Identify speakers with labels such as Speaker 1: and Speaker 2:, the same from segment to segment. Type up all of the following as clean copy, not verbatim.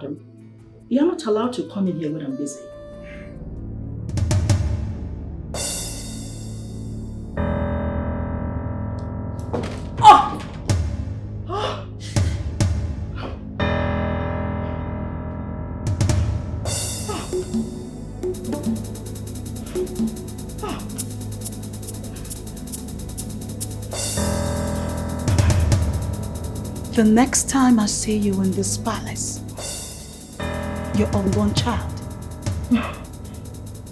Speaker 1: madam. You are not allowed to come in here when I'm busy. The next time I see you in this palace, your unborn child,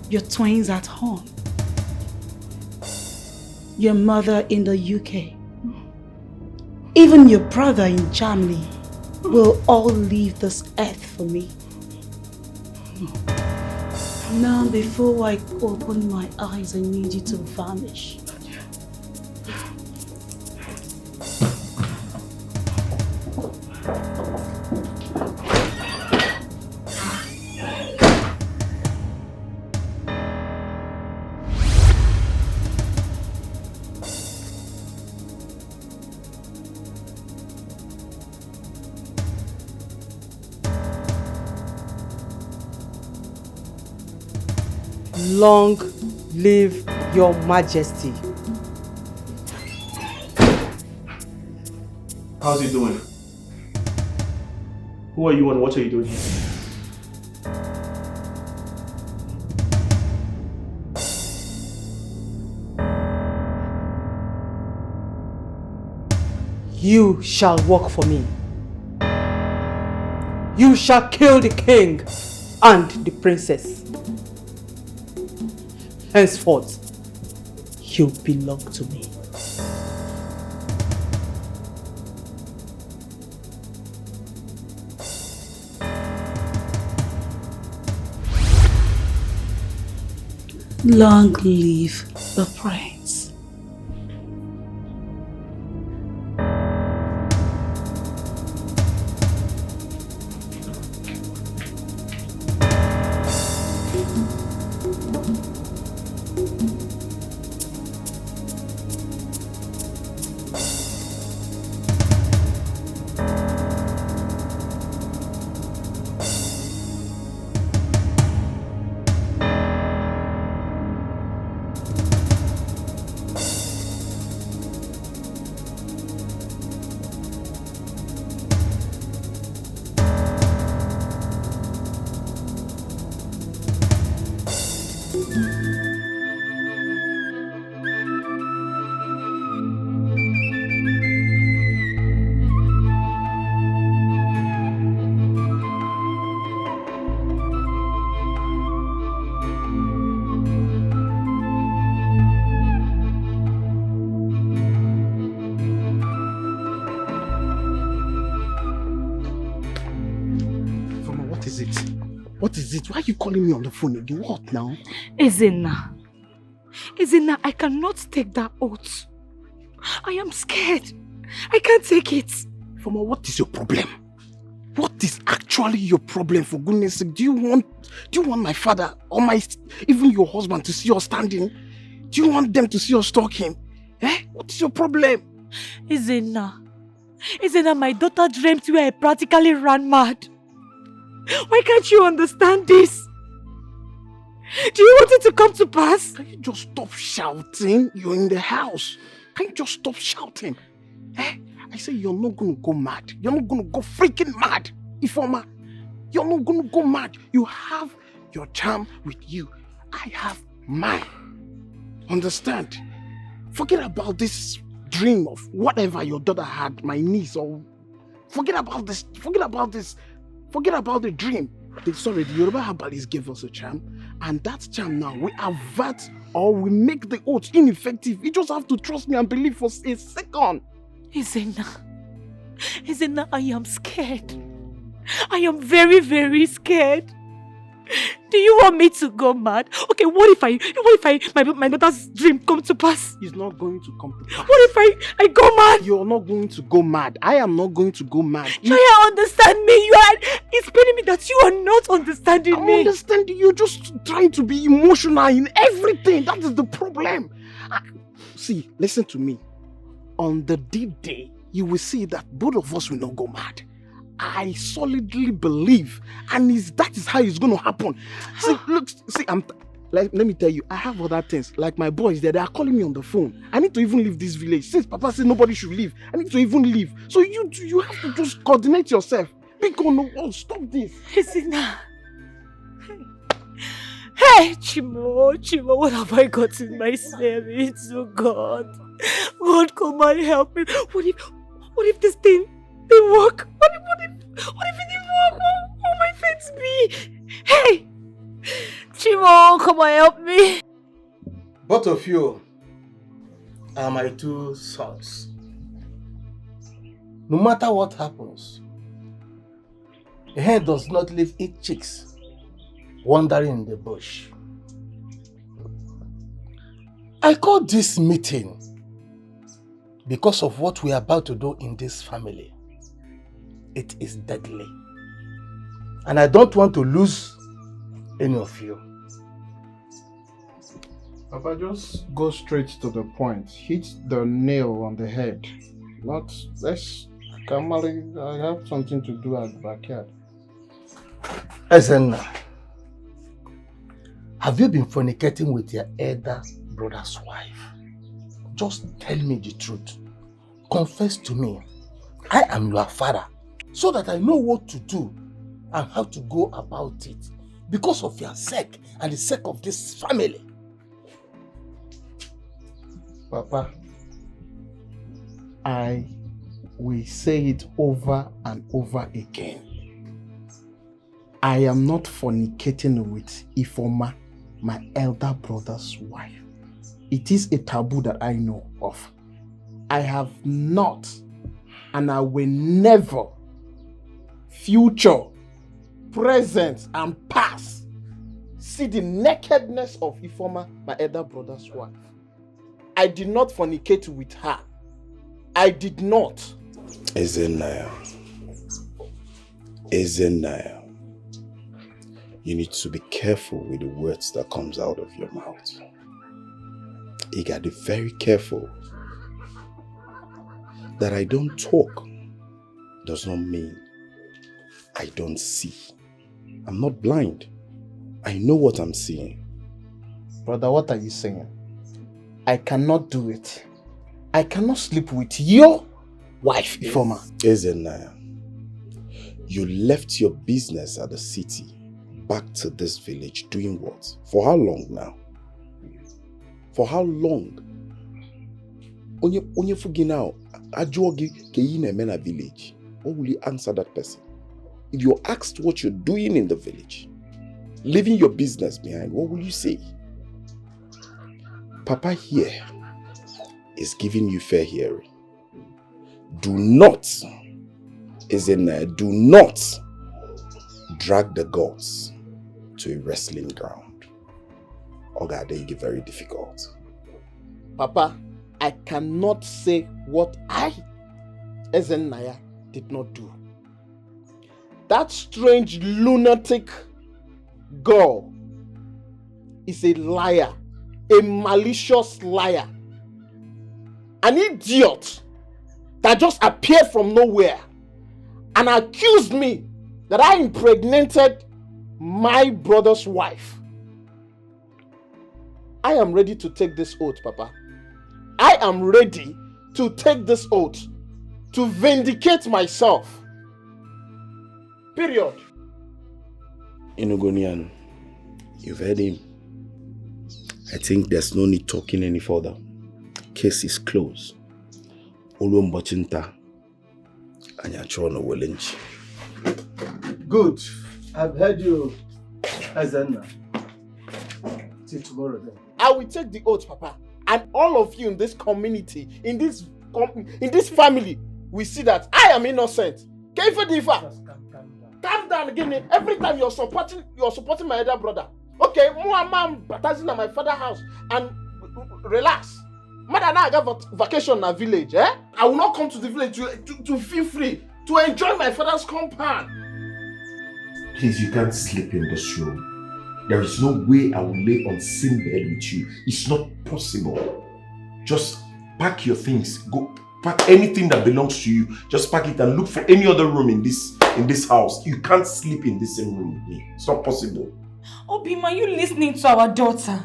Speaker 1: your twins at home, your mother in the UK, even your brother in Germany will all leave this earth for me. Now, before I open my eyes, I need you to vanish.
Speaker 2: Long live your majesty.
Speaker 3: How's he doing? Who are you and what are you doing here?
Speaker 2: You shall work for me. You shall kill the king and the princess. Henceforth, you belong to me.
Speaker 1: Long live the prince.
Speaker 4: What is it? Why are you calling me on the phone again? What now?
Speaker 1: Ezinna, I cannot take that oath. I am scared. I can't take it.
Speaker 4: Foma, what is your problem? What is actually your problem, for goodness sake? Do you want my father or even your husband to see us standing? Do you want them to see us talking? What is your problem?
Speaker 1: Ezinna, my daughter dreamt where I practically ran mad. Why can't you understand this? Do you want it to come to pass?
Speaker 4: Can you just stop shouting? You're in the house. Can you just stop shouting? I say you're not going to go mad. You're not going to go freaking mad. Ifeoma, you're not going to go mad. You have your charm with you. I have mine. Understand? Forget about this dream of whatever your daughter had, my niece, or forget about this. Forget about the dream. The Yoruba Herbalist gave us a charm, and that charm now, we avert or we make the oath ineffective. You just have to trust me and believe for a second.
Speaker 1: Ezinna, I am scared. I am very, very scared. Do you want me to go mad? Okay, what if my daughter's dream come to pass?
Speaker 4: It's not going to come to pass.
Speaker 1: What if I go mad?
Speaker 4: You're not going to go mad. I am not going to go mad.
Speaker 1: Try understand me. It's paining me that you are not understanding me.
Speaker 4: I understand you. You're just trying to be emotional in everything. That is the problem. See, listen to me. On the deep day, you will see that both of us will not go mad. I solidly believe, and that is how it's going to happen. See, look, see, let me tell you, I have other things. Like my boys there, they are calling me on the phone. I need to even leave this village. Since Papa said nobody should leave, I need to even leave. So you have to just coordinate yourself. Stop this.
Speaker 1: Ezina. Hey, Chimo, what have I gotten myself into, God? God, come and help me. What if this thing didn't work? What if it didn't work? What my fates be? Hey, Chimo, come and help me.
Speaker 5: Both of you are my two sons. No matter what happens, a hen does not leave its chicks wandering in the bush. I call this meeting because of what we are about to do in this family. It is deadly. And I don't want to lose any of you.
Speaker 6: Papa, just go straight to the point. Hit the nail on the head. Let's calmly, I have something to do at the backyard.
Speaker 5: Ezenna, have you been fornicating with your elder brother's wife? Just tell me the truth. Confess to me. I am your father, so that I know what to do and how to go about it, because of your sake and the sake of this family.
Speaker 6: Papa, I will say it over and over again. I am not fornicating with Ifoma, my elder brother's wife. It is a taboo that I know of. I have not, and I will never, future, present, and past, see the nakedness of Ifoma, my elder brother's wife. I did not fornicate with her. I did not.
Speaker 7: Ezenaya, you need to be careful with the words that comes out of your mouth. You gotta be very careful. That I don't talk does not mean I don't see. I'm not blind. I know what I'm seeing.
Speaker 6: Brother, what are you saying? I cannot do it. I cannot sleep with your wife, Ifoma.
Speaker 7: Ezenaya, you left your business at the city back to this village doing what? For how long now? For how long? Onye fugi now, ajogi keyine mena village. What will you answer that person? If you're asked what you're doing in the village, leaving your business behind, what will you say? Papa here is giving you fair hearing. Do not drag the gods to a wrestling ground. Oga, they get very difficult.
Speaker 4: Papa, I cannot say what I, Ezenaya, did not do. That strange lunatic girl is a liar, a malicious liar, an idiot that just appeared from nowhere and accused me that I impregnated my brother's wife. I am ready to take this oath, Papa. I am ready to take this oath to vindicate myself. Period.
Speaker 7: Inugonian, you've heard him. I think there's no need talking any further. Case is closed. Olum bochinta anyachono welenchi.
Speaker 5: Good. I've heard you, Ezenna. Till tomorrow then.
Speaker 4: I will take the oath, Papa. And all of you in this community, in this family, will see that I am innocent. Calm down again. Every time you're supporting my elder brother. Okay, I'm baptizing at my father's house and relax. Mother and I got vacation in a village, eh? I will not come to the village to feel free, to enjoy my father's compound.
Speaker 8: Please, you can't sleep in this room. There is no way I will lay on same bed with you. It's not possible. Just pack your things. Go pack anything that belongs to you. Just pack it and look for any other room in this in this house. You can't sleep in the same room with me. It's not possible.
Speaker 1: Obim, are you listening to our daughter?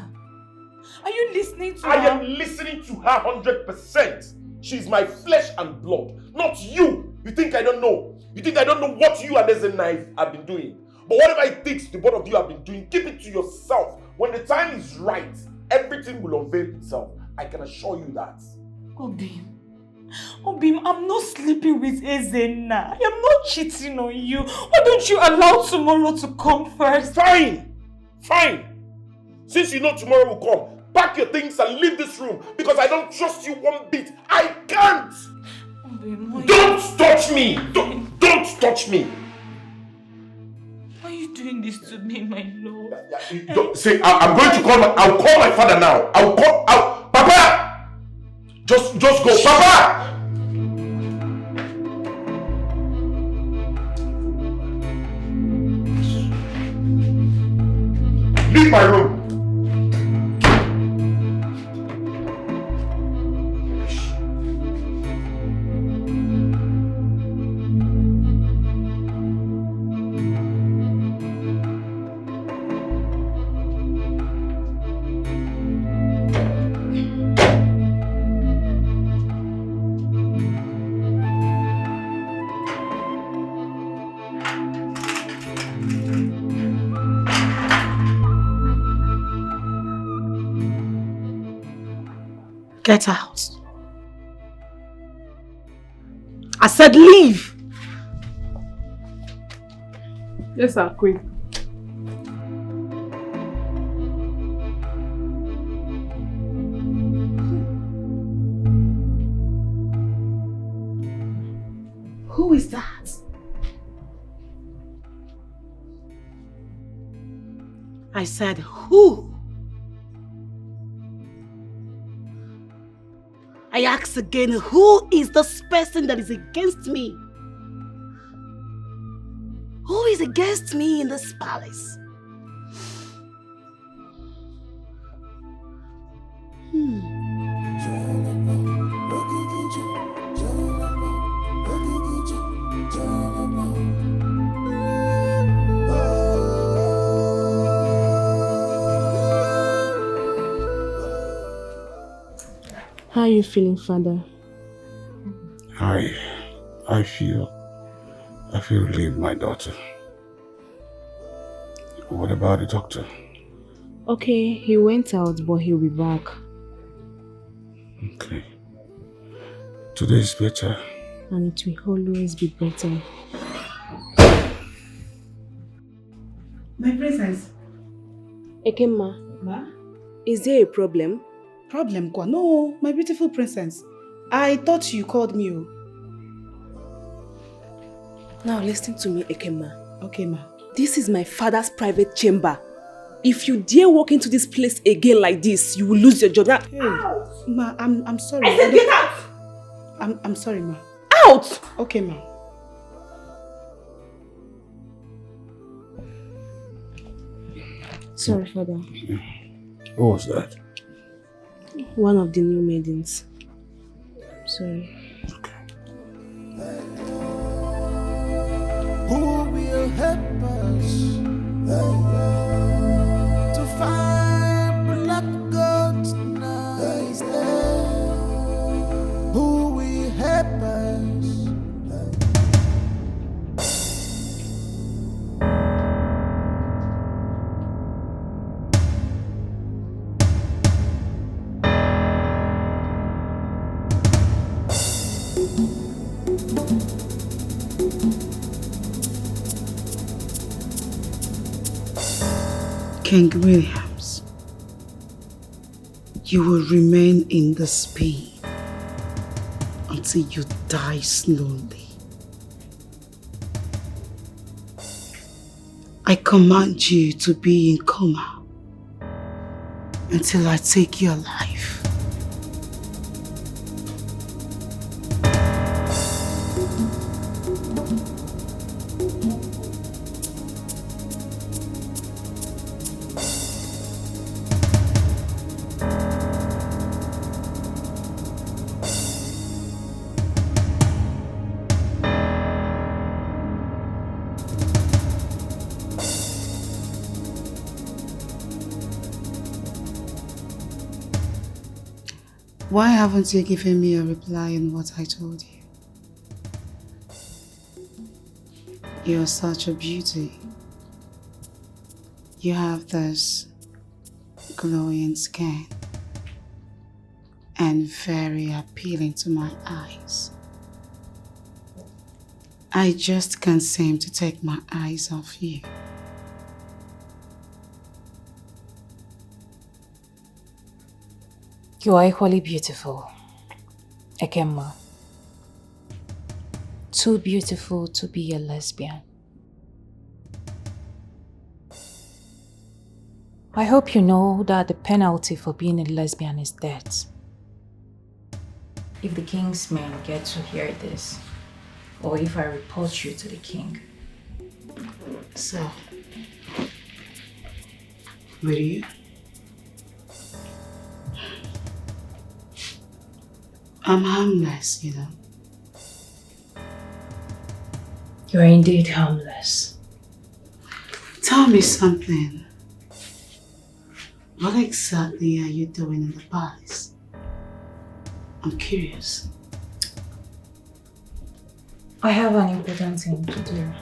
Speaker 1: Are you listening to her?
Speaker 8: I am listening to her 100%. She's my flesh and blood, not you. You think I don't know? You think I don't know what you and Ezenai have been doing? But whatever it takes the both of you have been doing, keep it to yourself. When the time is right, everything will unveil itself. I can assure you that.
Speaker 1: Obim, I'm not sleeping with Ezenai. I am not cheating on you. Why don't you allow tomorrow to come first?
Speaker 8: Fine. Since you know tomorrow will come, pack your things and leave this room because I don't trust you one bit. I can't.
Speaker 1: Obim,
Speaker 8: don't touch me. Don't touch me.
Speaker 1: Why are you doing this to me, my lord?
Speaker 8: Say, I'm going to call I'll call my father now. Papa! Just go. Papa! Leave my room.
Speaker 2: Get out. I said leave.
Speaker 9: Yes, sir, quick.
Speaker 2: Who is that? I said who? I ask again, who is this person that is against me? Who is against me in this palace?
Speaker 9: How are you feeling, Father?
Speaker 7: I feel relieved, my daughter. What about the doctor?
Speaker 9: Okay, he went out, but he'll be back.
Speaker 7: Okay. Today is better.
Speaker 9: And it will always be better.
Speaker 2: My princess.
Speaker 9: Ekema,
Speaker 2: Ma?
Speaker 9: is there a problem?
Speaker 2: Problem, Kwa? No, my beautiful princess. I thought you called me.
Speaker 9: Now listen to me, Ekema.
Speaker 2: Okay, ma.
Speaker 9: This is my father's private chamber. If you dare walk into this place again like this, you will lose your job. Now,
Speaker 2: hey, ma, I'm sorry.
Speaker 1: I said get out!
Speaker 2: I'm sorry, ma.
Speaker 9: Out!
Speaker 2: Okay, ma.
Speaker 9: Sorry, Father.
Speaker 7: Who was that?
Speaker 9: One of the new maidens. Sorry.
Speaker 10: Who will help us to find black gods nice there? Who will help us?
Speaker 2: King Williams, you will remain in this pain until you die slowly. I command you to be in coma until I take your life. Why haven't you given me a reply on what I told you? You're such a beauty. You have this glowing skin and very appealing to my eyes. I just can't seem to take my eyes off you.
Speaker 1: You are equally beautiful, Ekemma. Too beautiful to be a lesbian. I hope you know that the penalty for being a lesbian is death. If the king's men get to hear this, or if I report you to the king.
Speaker 2: So, will you? I'm harmless, you know.
Speaker 1: You are indeed harmless.
Speaker 2: Tell me something. What exactly are you doing in the palace? I'm curious.
Speaker 1: I have an important thing to do.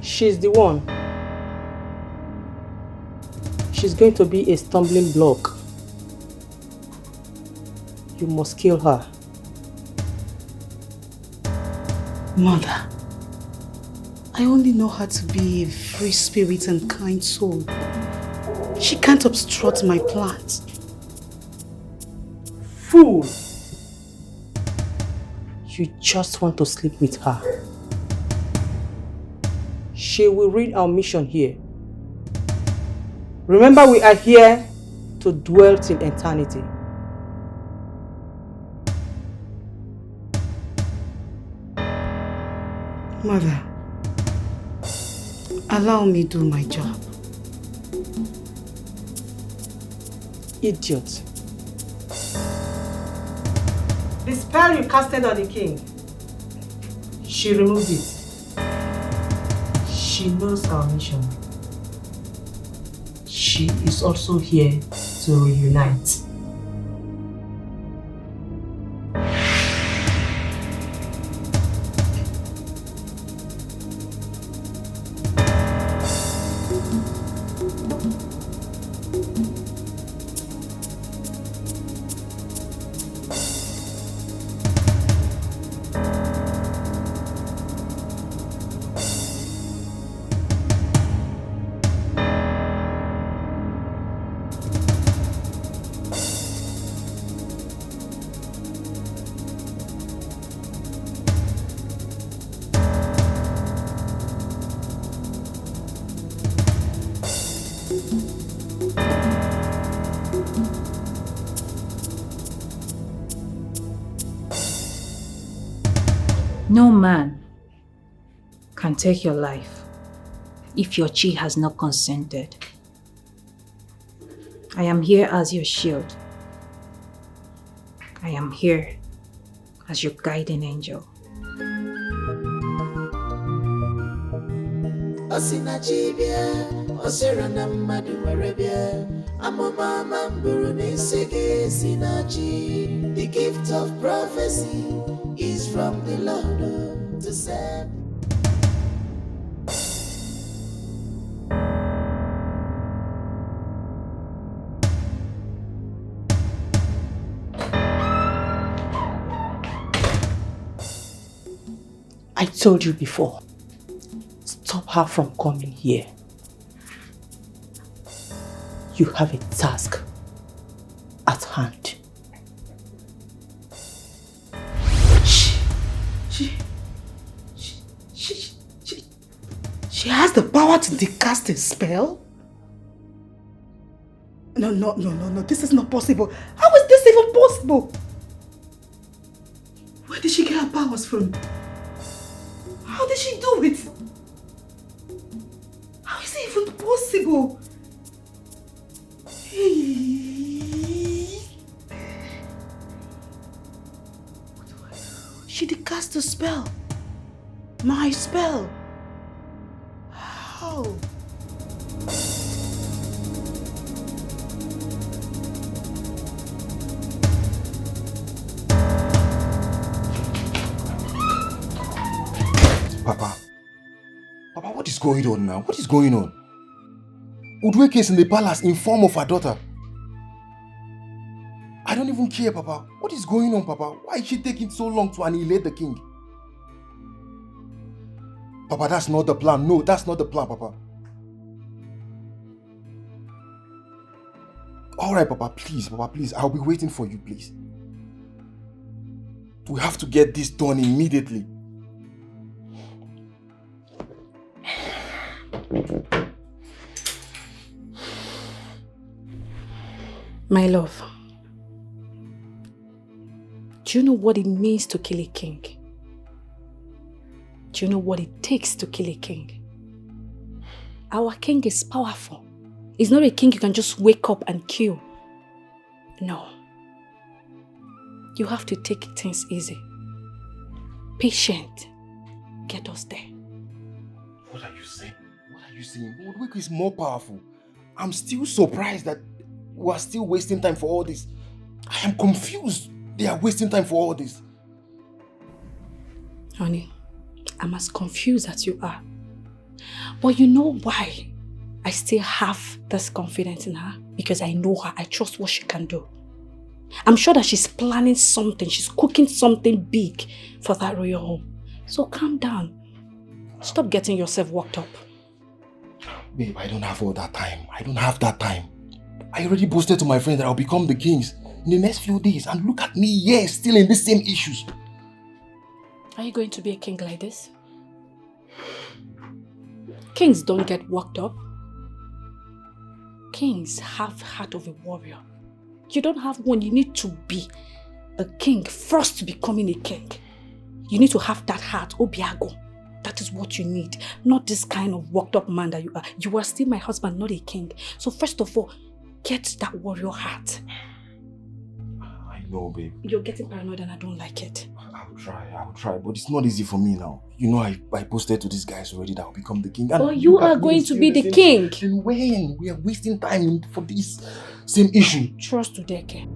Speaker 11: She's the one. She's going to be a stumbling block. You must kill her.
Speaker 2: Mother, I only know her to be a free spirit and kind soul. She can't obstruct my plans.
Speaker 11: Fool! You just want to sleep with her. She will read our mission here. Remember, we are here to dwell till eternity.
Speaker 2: Mother, allow me do my job.
Speaker 11: Idiot. The spell you casted on the king, she removed it. She knows our mission. She is also here to reunite.
Speaker 1: No man can take your life if your chi has not consented. I am here as your shield. I am here as your guiding angel.
Speaker 10: The gift of prophecy is from the Lord to save.
Speaker 11: I told you before, stop her from coming here. You have a task at hand.
Speaker 2: She has the power to decast a spell? No, this is not possible. How is this even possible? Where did she get her powers from? How did she do it? How is it even possible? That's the spell. My spell. How?
Speaker 12: Papa, what is going on now? What is going on? Udweke is in the palace in form of her daughter. I don't even care, Papa. What is going on, Papa? Why is she taking so long to annihilate the king? Papa, that's not the plan. No, that's not the plan, Papa. Alright, Papa, please, I'll be waiting for you, please. We have to get this done immediately.
Speaker 1: My love, do you know what it means to kill a king? Do you know what it takes to kill a king? Our king is powerful. He's not a king you can just wake up and kill. No. You have to take things easy. Patient. Get us there.
Speaker 12: What are you saying? Udweke is more powerful. I'm still surprised that we are still wasting time for all this. I am confused. They are wasting time for all this.
Speaker 1: Honey, I'm as confused as you are. But you know why I still have this confidence in her? Because I know her. I trust what she can do. I'm sure that she's planning something. She's cooking something big for that royal home. So calm down. Stop getting yourself worked up.
Speaker 12: Babe, I don't have all that time. I don't have that time. I already boasted to my friend that I'll become the kings in the next few days. And look at me, yes, still in the same issues.
Speaker 1: Are you going to be a king like this? Kings don't get worked up. Kings have the heart of a warrior. You don't have one. You need to be a king first to becoming a king. You need to have that heart, Obiago. That is what you need. Not this kind of worked up man that you are. You are still my husband, not a king. So first of all, get that warrior heart.
Speaker 12: I know, babe.
Speaker 1: You're getting paranoid and I don't like it.
Speaker 12: I'll try. But it's not easy for me now. You know, I posted to these guys already that I'll become the king. And
Speaker 1: oh, you are going to be the king?
Speaker 12: Then when? We are wasting time for this same issue.
Speaker 1: Trust to Dikeh.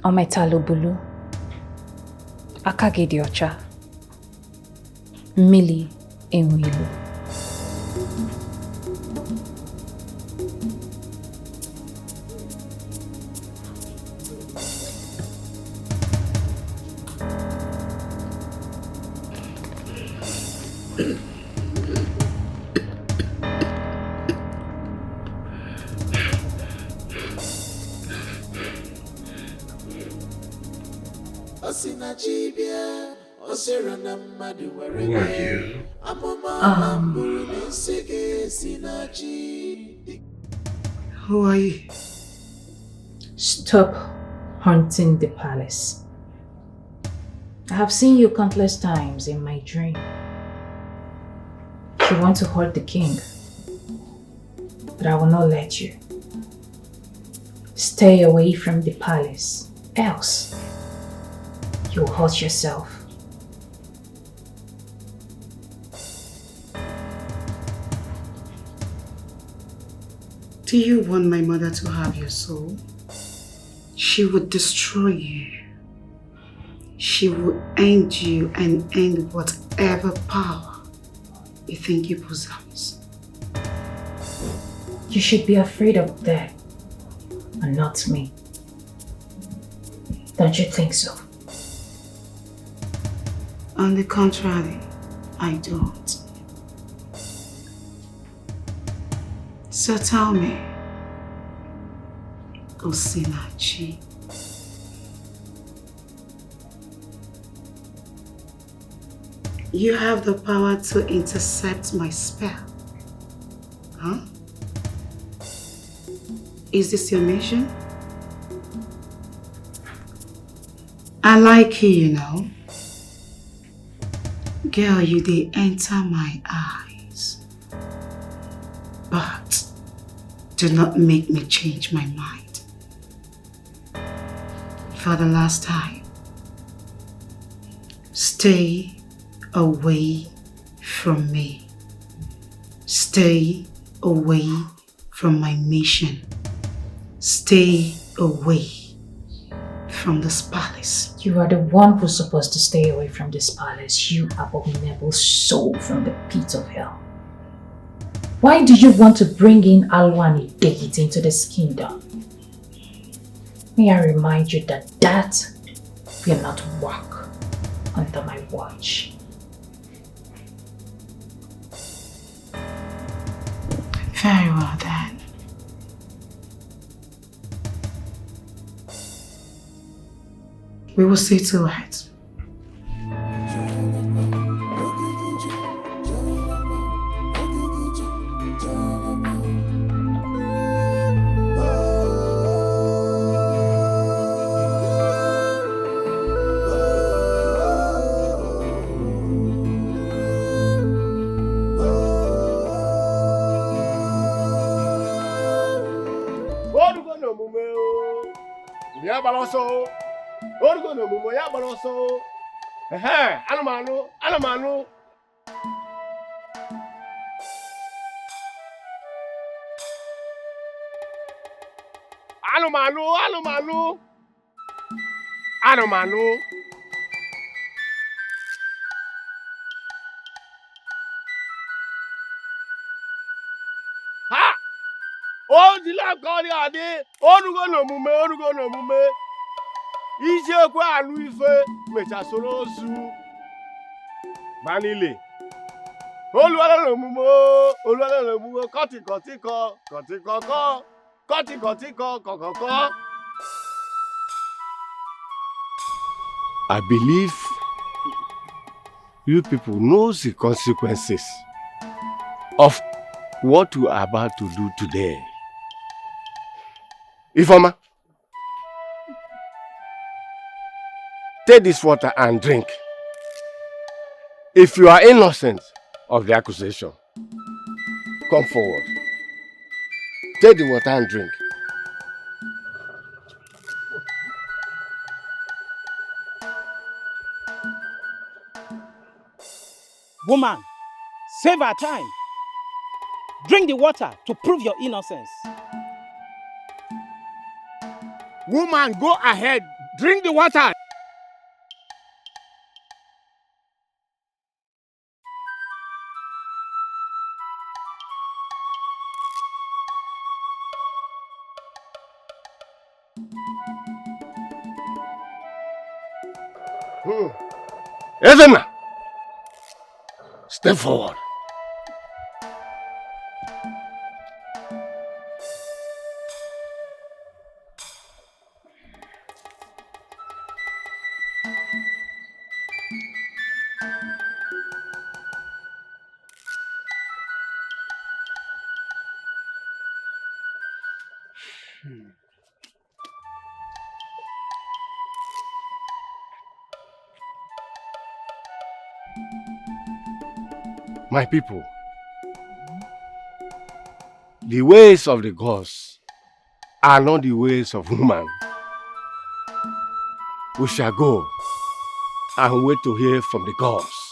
Speaker 13: Ometalubulu, Akage di Ocha. Mili Enwilu.
Speaker 7: Who are you?
Speaker 2: Who are you?
Speaker 13: Stop haunting the palace. I have seen you countless times in my dream. You want to hurt the king, but I will not let you. Stay away from the palace, else you'll hurt yourself.
Speaker 2: Do you want my mother to have your soul? She would destroy you. She will end you and end whatever power you think you possess.
Speaker 13: You should be afraid of that, and not me. Don't you think so?
Speaker 2: On the contrary, I don't. So tell me, Osinachi, you have the power to intercept my spell, huh? Is this your mission? I like you, you know. Girl, you did enter my eyes. But do not make me change my mind. For the last time, stay away from me. Stay away from my mission. Stay away from this palace.
Speaker 13: You are the one who's supposed to stay away from this palace, you abominable soul from the pit of hell. Why do you want to bring in Alwani Date into this kingdom? May I remind you that will not work under my watch.
Speaker 2: Very well then. We will see to it.
Speaker 4: Anumanu. Ha! Oh, the lab God ade. Orugo no mume. Ije kwa anu ife mecha soro ozu. Manile. Oluwale no mumo, koti ko. I believe you people know the consequences of what we are about to do today. Ifeoma, take this water and drink. If you are innocent of the accusation, come forward. Take the water and drink.
Speaker 14: Woman, save our time. Drink the water to prove your innocence.
Speaker 4: Woman, go ahead. Drink the water. Ezenna! Step forward. My people, the ways of the gods are not the ways of woman. We shall go and wait to hear from the gods.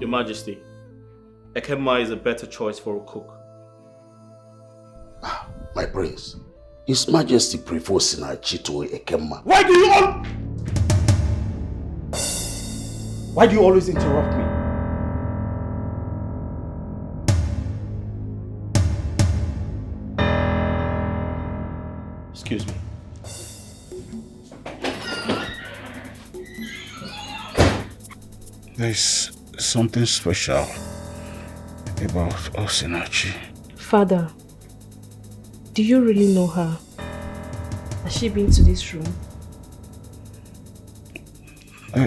Speaker 3: Your Majesty, Ekema is a better choice for a cook.
Speaker 7: My prince, His Majesty prefers Sinachi to Ekema.
Speaker 3: Why do you always interrupt me? Excuse me.
Speaker 7: There's something special about Osinachi.
Speaker 9: Father, do you really know her? Has she been to this room?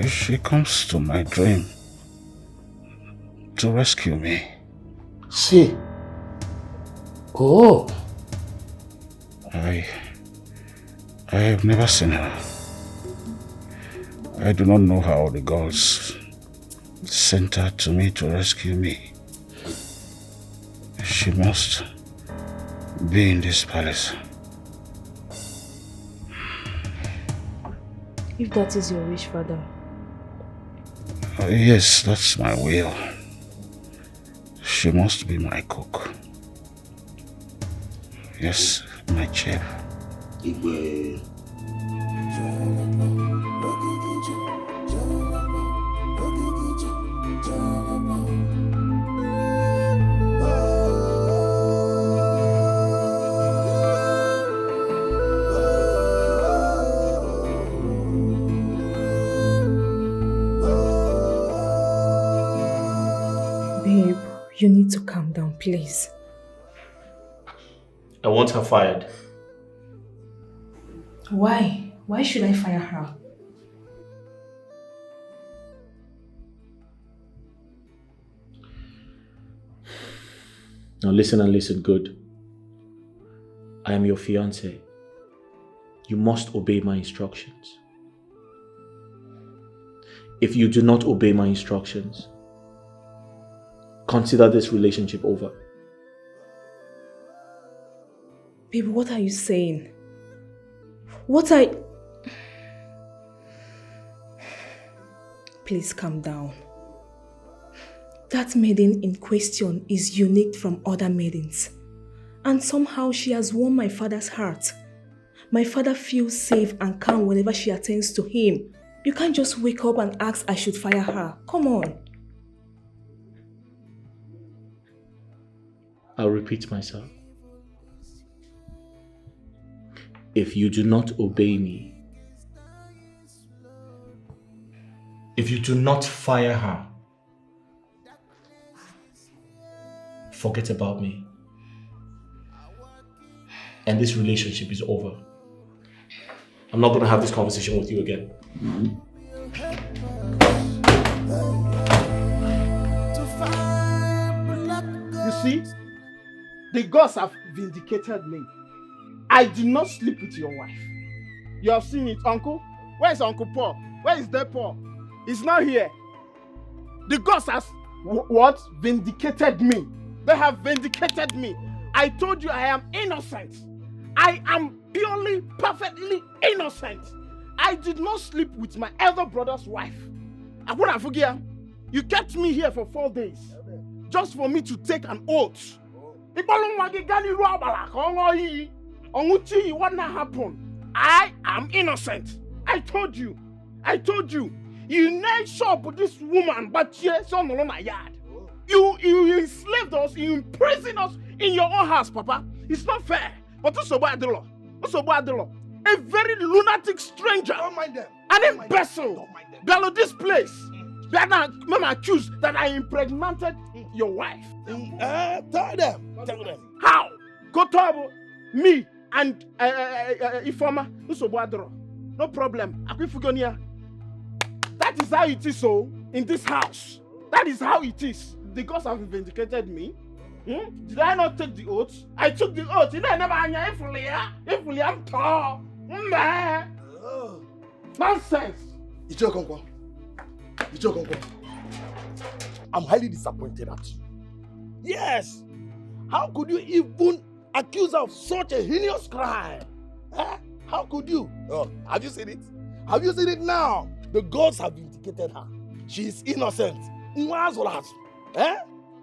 Speaker 7: She comes to my dream to rescue me.
Speaker 5: See? Oh.
Speaker 7: I have never seen her. I do not know how the gods sent her to me to rescue me. She must be in this palace.
Speaker 9: If that is your wish, Father.
Speaker 7: Yes, that's my will. She must be my cook. Yes, my chef.
Speaker 5: Igwe.
Speaker 9: Babe, you need to calm down, please.
Speaker 3: I want her fired.
Speaker 9: Why? Why should I fire her?
Speaker 3: Now listen and listen good. I am your fiancé. You must obey my instructions. If you do not obey my instructions, consider this relationship over.
Speaker 9: Babe, what are you saying? Please calm down. That maiden in question is unique from other maidens. And somehow she has won my father's heart. My father feels safe and calm whenever she attends to him. You can't just wake up and ask I should fire her. Come on.
Speaker 3: I'll repeat myself. If you do not obey me, if you do not fire her, forget about me. And this relationship is over. I'm not going to have this conversation with you again.
Speaker 6: You see, the gods have vindicated me. I did not sleep with your wife. You have seen it, Uncle. Where is Uncle Paul? Where is that Paul? He's not here. The gods have what? Vindicated me. They have vindicated me. I told you I am innocent. I am purely, perfectly innocent. I did not sleep with my elder brother's wife. You kept me here for 4 days just for me to take an oath.
Speaker 4: Onguchi, what not happened? I am innocent. I told you. You never shop with this woman, but she's on the yard. You enslaved us, you imprisoned us in your own house, Papa. It's not fair. But this is bad law. A very lunatic stranger.
Speaker 12: Don't mind them.
Speaker 4: An imbecile. Bello this place. That I'm accused that I impregnated your wife.
Speaker 12: Tell them.
Speaker 4: How? Kotobo, me, and Ifoma, no problem. Akwifugonia. That is how it is, so in this house. That is how it is. The gods have vindicated me. Did I not take the oath? I took the oath. You know, I never if I'm tall. Nonsense.
Speaker 12: I'm highly disappointed at you. Yes. How could you even accuse her of such a heinous crime? How could you? Oh, have you seen it? Have you seen it now? The gods have vindicated her. She is innocent.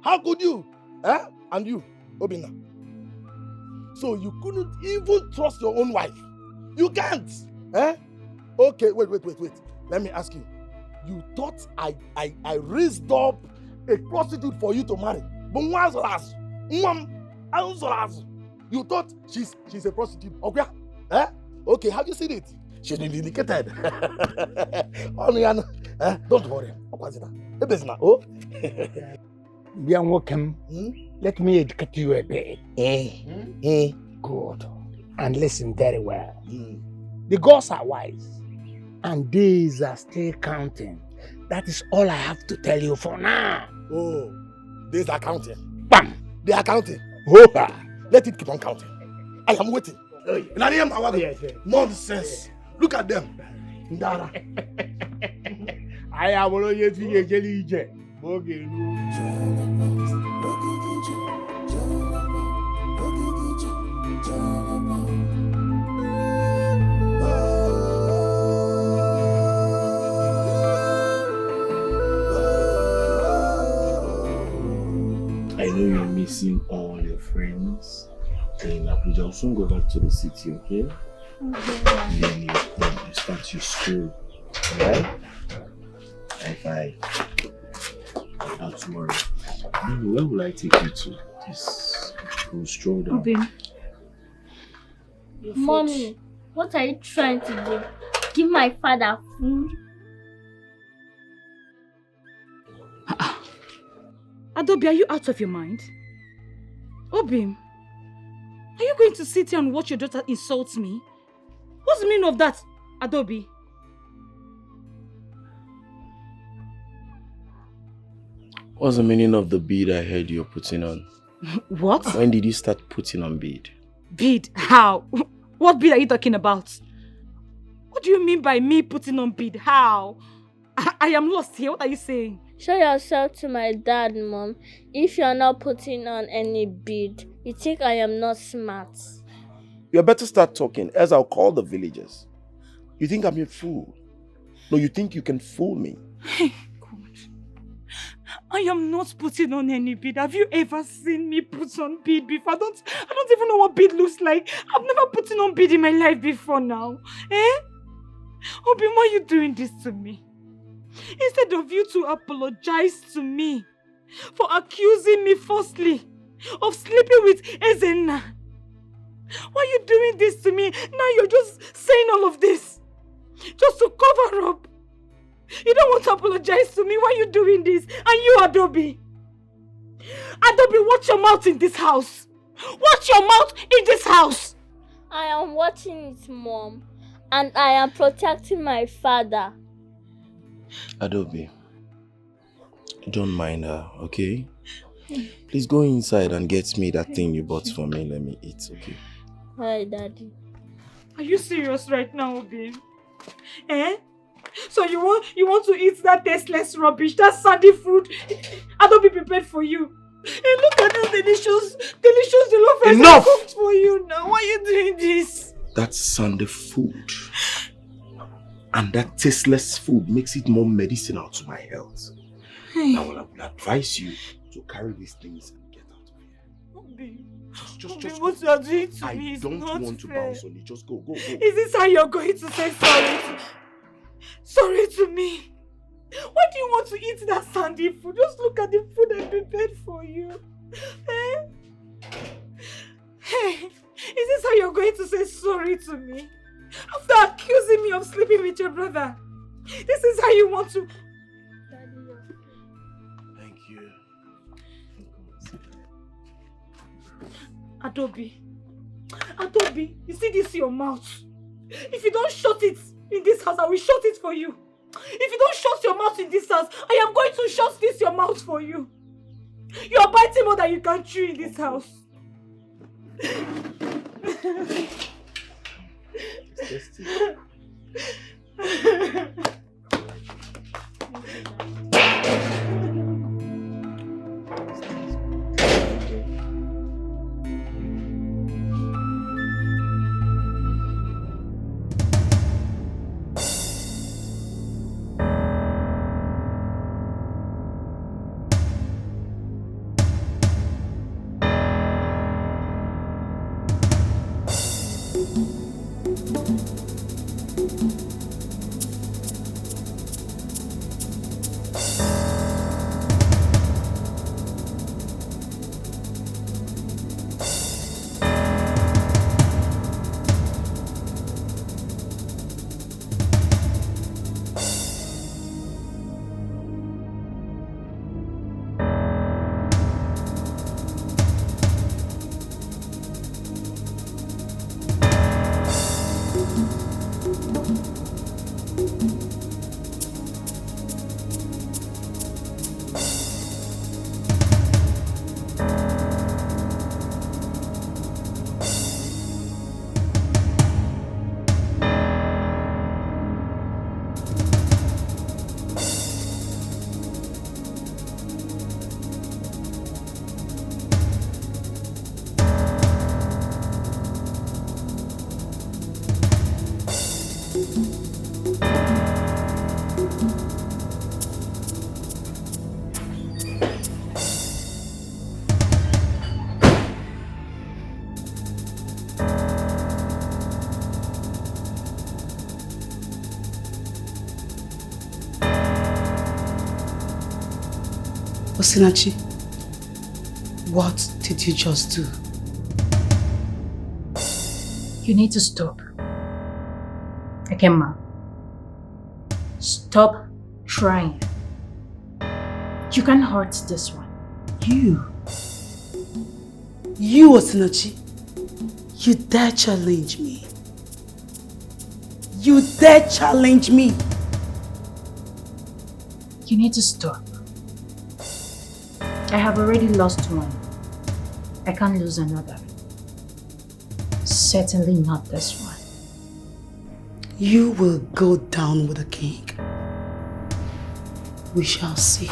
Speaker 12: How could you? And you, Obina. So you couldn't even trust your own wife. You can't. Okay, wait. Let me ask you. You thought I raised up a prostitute for you to marry. But you thought she's a prostitute. Okay? Okay, have you seen it? She's been vindicated. Don't worry.
Speaker 14: Young welcome. Let me educate you a bit. Good. And listen very well. The gods are wise. And days are still counting. That is all I have to tell you for now.
Speaker 12: Oh, days are counting.
Speaker 14: Bam!
Speaker 12: They are counting.
Speaker 14: Hopa!
Speaker 12: Let it keep on counting. I am waiting. Nonsense. Look at them. Ndara.
Speaker 14: I am only a jelly.
Speaker 3: I know you're missing all your friends in Abuja. I'll soon go back to the city, okay? And then you start your school, alright? Bye. Not tomorrow. Where will I take you to? This go stroll down.
Speaker 15: Obin. Mommy, what are you trying to do? Give my father food?
Speaker 1: Adobe, are you out of your mind? Obim, are you going to sit here and watch your daughter insult me? What's the meaning of that, Adobe?
Speaker 7: What's the meaning of the bead I heard you're putting on?
Speaker 1: What?
Speaker 7: When did you start putting on bead?
Speaker 1: Bead? How? What bead are you talking about? What do you mean by me putting on bead? How? I am lost here. What are you saying?
Speaker 15: Show yourself to my dad, Mom. If you're not putting on any bead, you think I am not smart.
Speaker 7: You better start talking, else I'll call the villagers. You think I'm a fool? No, you think you can fool me?
Speaker 1: Hey, God. I am not putting on any bead. Have you ever seen me put on bead before? I don't even know what bead looks like. I've never put on bead in my life before now. Obi, why are you doing this to me? Instead of you to apologize to me for accusing me falsely of sleeping with Ezenna. Why are you doing this to me? Now you're just saying all of this just to cover up. You don't want to apologize to me. Why are you doing this? And you, Adobe. Adobe, watch your mouth in this house. Watch your mouth in this house.
Speaker 15: I am watching it, Mom. And I am protecting my father.
Speaker 7: Adobe, don't mind her, okay? Please go inside and get me that thing you bought for me. Let me eat, okay?
Speaker 15: Hi, Daddy.
Speaker 1: Are you serious right now, babe? So you want to eat that tasteless rubbish, that sandy food Adobe prepared for you? And look at this delicious jollof rice I cooked for you now. Why are you doing this?
Speaker 7: That's sandy food. And that tasteless food makes it more medicinal to my health. Now I will advise you to carry these things and get out of here.
Speaker 1: Just what you are doing to me is
Speaker 3: don't
Speaker 1: not
Speaker 3: want to
Speaker 1: fair.
Speaker 3: bounce on it. Just go.
Speaker 1: Is this how you're going to say sorry to me? Why do you want to eat that sandy food? Just look at the food I prepared for you. Eh? Hey, is this how you're going to say sorry to me? After accusing me of sleeping with your brother? This is how you want to...
Speaker 3: Thank you.
Speaker 1: Adobe, you see this your mouth? If you don't shut it in this house, I will shut it for you. If you don't shut your mouth in this house, I am going to shut this your mouth for you. You are biting more than you can chew in this house.
Speaker 2: Osinachi, what did you just do?
Speaker 13: You need to stop. Ekema. Stop trying. You can't hurt this one.
Speaker 2: You, Osinachi, you dare challenge me. You dare challenge me.
Speaker 13: You need to stop. I have already lost one. I can't lose another. Certainly not this one.
Speaker 2: You will go down with the king. We shall see.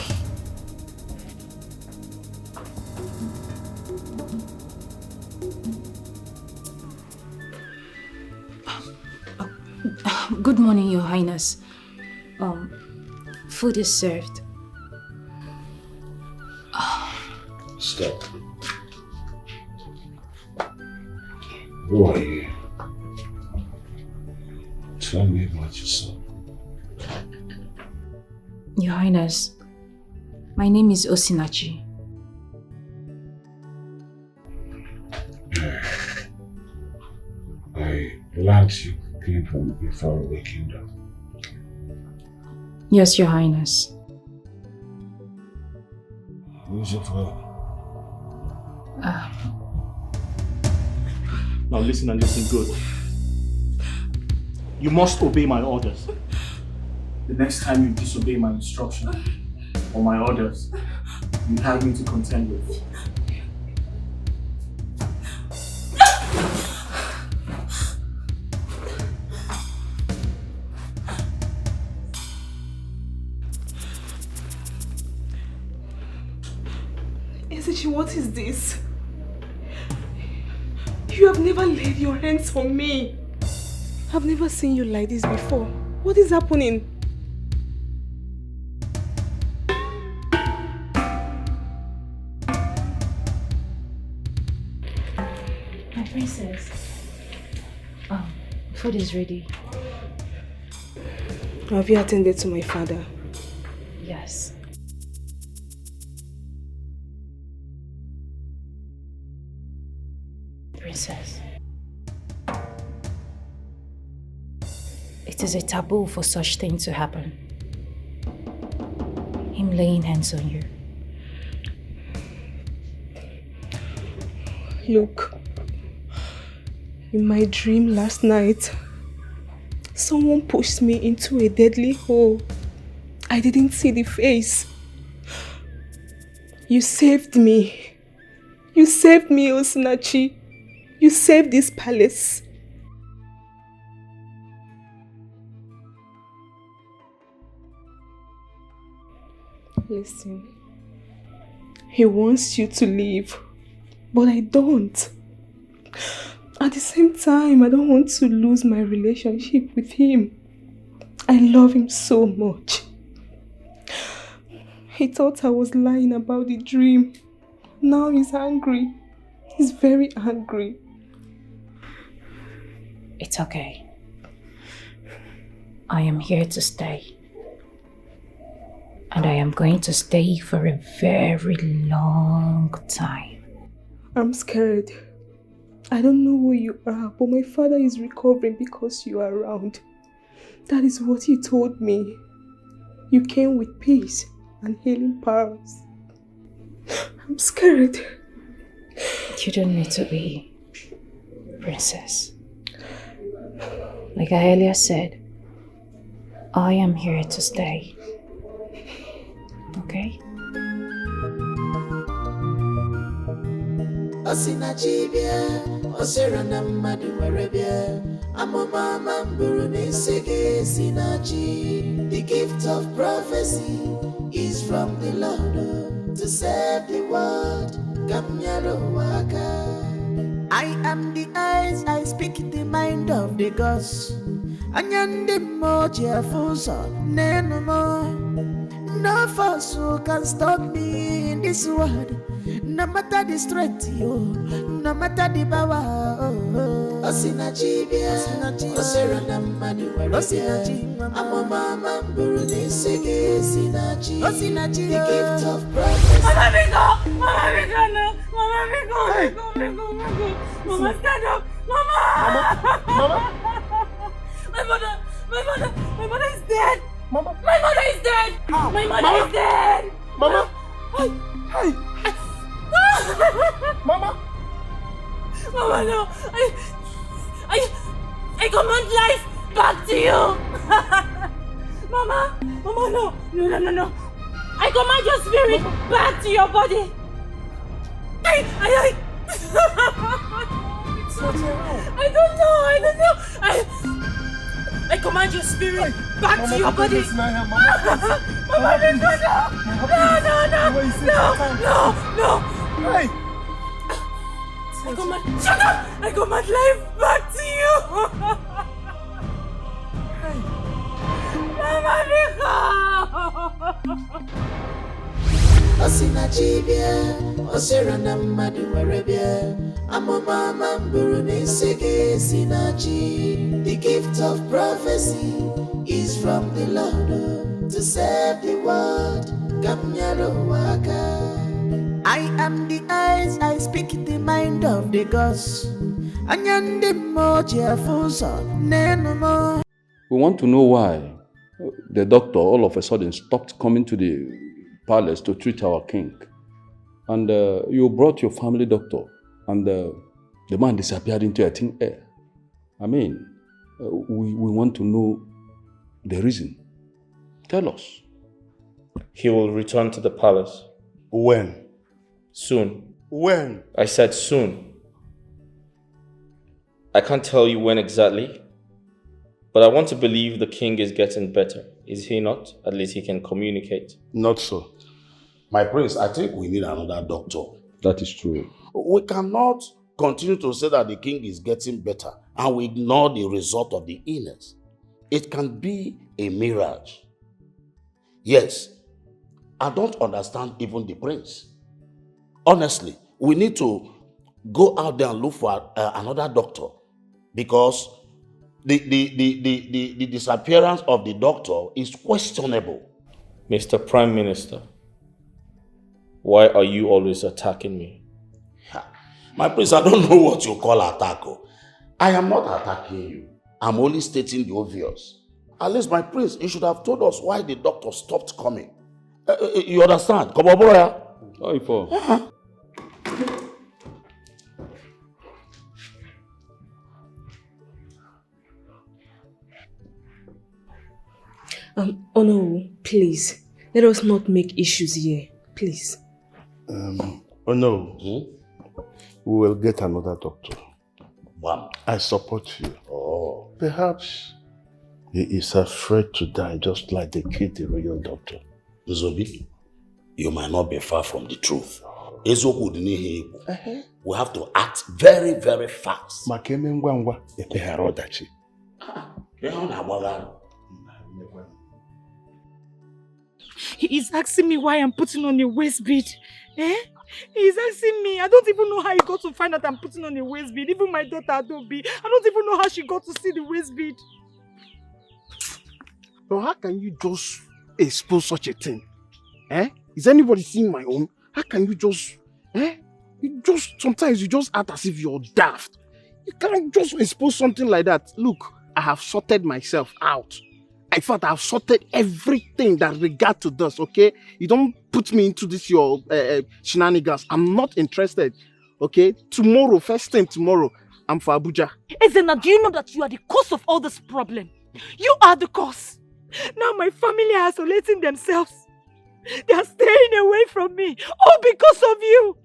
Speaker 13: Good morning, Your Highness. Food is served.
Speaker 3: Stop. Who are you? Tell me about yourself.
Speaker 13: Your Highness, my name is Osinachi.
Speaker 3: I learned you came from a faraway kingdom.
Speaker 13: Yes, Your Highness.
Speaker 3: Who's your father?
Speaker 16: Now listen and listen good. You must obey my orders. The next time you disobey my instruction or my orders, you have me to contend with.
Speaker 9: Ezechi, what is this? You have never laid your hands on me. I've never seen you like this before. What is happening?
Speaker 13: My princess. Food is ready.
Speaker 9: Have you attended to my father?
Speaker 13: Yes. Princess. It is a taboo for such things to happen. Him laying hands on you.
Speaker 9: Look, in my dream last night, someone pushed me into a deadly hole. I didn't see the face. You saved me. You saved me, Osinachi. You saved this palace. Listen, he wants you to leave, but I don't. At the same time, I don't want to lose my relationship with him. I love him so much. He thought I was lying about the dream. Now he's angry. He's very angry.
Speaker 13: It's okay. I am here to stay. And I am going to stay for a very long time.
Speaker 9: I'm scared. I don't know who you are, but my father is recovering because you are around. That is what you told me. You came with peace and healing powers. I'm scared.
Speaker 13: You don't need to be, princess. Like I earlier said, I am here to stay. Okay?
Speaker 10: Osinachibia, Osirana Madu Arabia, Amama Buruni Sege Sinachi. The gift of prophecy is from the Lord to save the world. Kamyaro Waka. I am the eyes, I speak the mind of the gods. Anyandi moja fusa, nenoma. No force can stop me in this world. No matter the strength, no matter the power. Osinachibia, Osirana Madu Arabia, Amama Buruni Sege Sinachi. Osinachi, the gift of prophecy.
Speaker 1: Mama, stand up! Mama! My mother is dead!
Speaker 12: Mama!
Speaker 1: My mother is dead!
Speaker 12: How?
Speaker 1: My mother is dead!
Speaker 12: Mama! Hey! Mama!
Speaker 1: Mama, no! I command life back to you! Mama! Mama, no! I command your spirit back to your body! I don't know! I command your spirit back to your body! Mama, no!
Speaker 12: Hey!
Speaker 1: Shut up! I command life back to you! Mama,
Speaker 10: Osinachibia, Osirana Madu Arabia, Amama Buruni Sege Sinachi. The gift of prophecy is from the Lord to save the world. Kamyaro Waka. I am the eyes, I speak the mind of the gods. Anyandi moja fusa, nenoma.
Speaker 17: We want to know why the doctor all of a sudden stopped coming to the palace to treat our king. And you brought your family doctor and the man disappeared into a thin air. I mean, we want to know the reason. Tell us.
Speaker 16: He will return to the palace.
Speaker 7: When?
Speaker 16: Soon.
Speaker 7: When?
Speaker 16: I said soon. I can't tell you when exactly, but I want to believe the king is getting better. Is he not? At least he can communicate.
Speaker 7: Not so. My prince, I think we need another doctor.
Speaker 17: That is true.
Speaker 7: We cannot continue to say that the king is getting better and we ignore the result of the illness. It can be a mirage. Yes, I don't understand even the prince. Honestly, we need to go out there and look for another doctor, because the disappearance of the doctor is questionable.
Speaker 16: Mr. Prime Minister, why are you always attacking me?
Speaker 7: My prince, I don't know what you call attack. I am not attacking you. I'm only stating the obvious. At least, my prince, you should have told us why the doctor stopped coming. You understand? Come on, boy.
Speaker 17: How you for?
Speaker 9: Oh no, please. Let us not make issues here. Please.
Speaker 3: Oh no. We will get another doctor.
Speaker 7: Wow.
Speaker 3: I support you.
Speaker 7: Oh.
Speaker 3: Perhaps he is afraid to die, just like they killed the royal doctor.
Speaker 7: Zobi, you might not be far from the truth. We have to act very, very fast.
Speaker 1: He is asking me why I'm putting on a waist bead. Eh? He is asking me. I don't even know how he got to find out I'm putting on a waist bead. Even my daughter Adobe, I don't even know how she got to see the waist bead.
Speaker 4: But how can you just expose such a thing? Eh? Is anybody seeing my own? How can you just... Sometimes you just act as if you're daft. You can't just expose something like that. Look, I have sorted myself out. In fact, I've sorted everything that regard to this, okay? You don't put me into this, your shenanigans. I'm not interested, okay? Tomorrow, first thing tomorrow, I'm for Abuja.
Speaker 1: Ezena, do you know that you are the cause of all this problem? You are the cause. Now my family are isolating themselves. They are staying away from me, all because of you.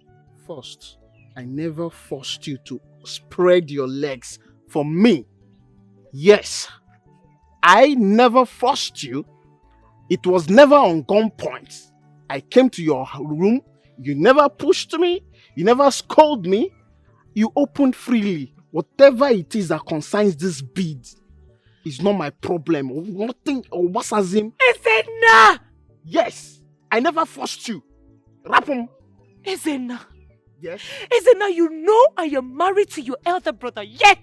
Speaker 4: First, I never forced you to spread your legs for me. Yes, I never forced you. It was never on gunpoint. I came to your room. You never pushed me. You never scolded me. You opened freely. Whatever it is that concerns this bead is not my problem. Nothing or wasazim.
Speaker 1: Ezena!
Speaker 4: Yes, I never forced you. Rapum.
Speaker 1: Ezena.
Speaker 4: Yes?
Speaker 1: Ezena, you know I am married to your elder brother, yet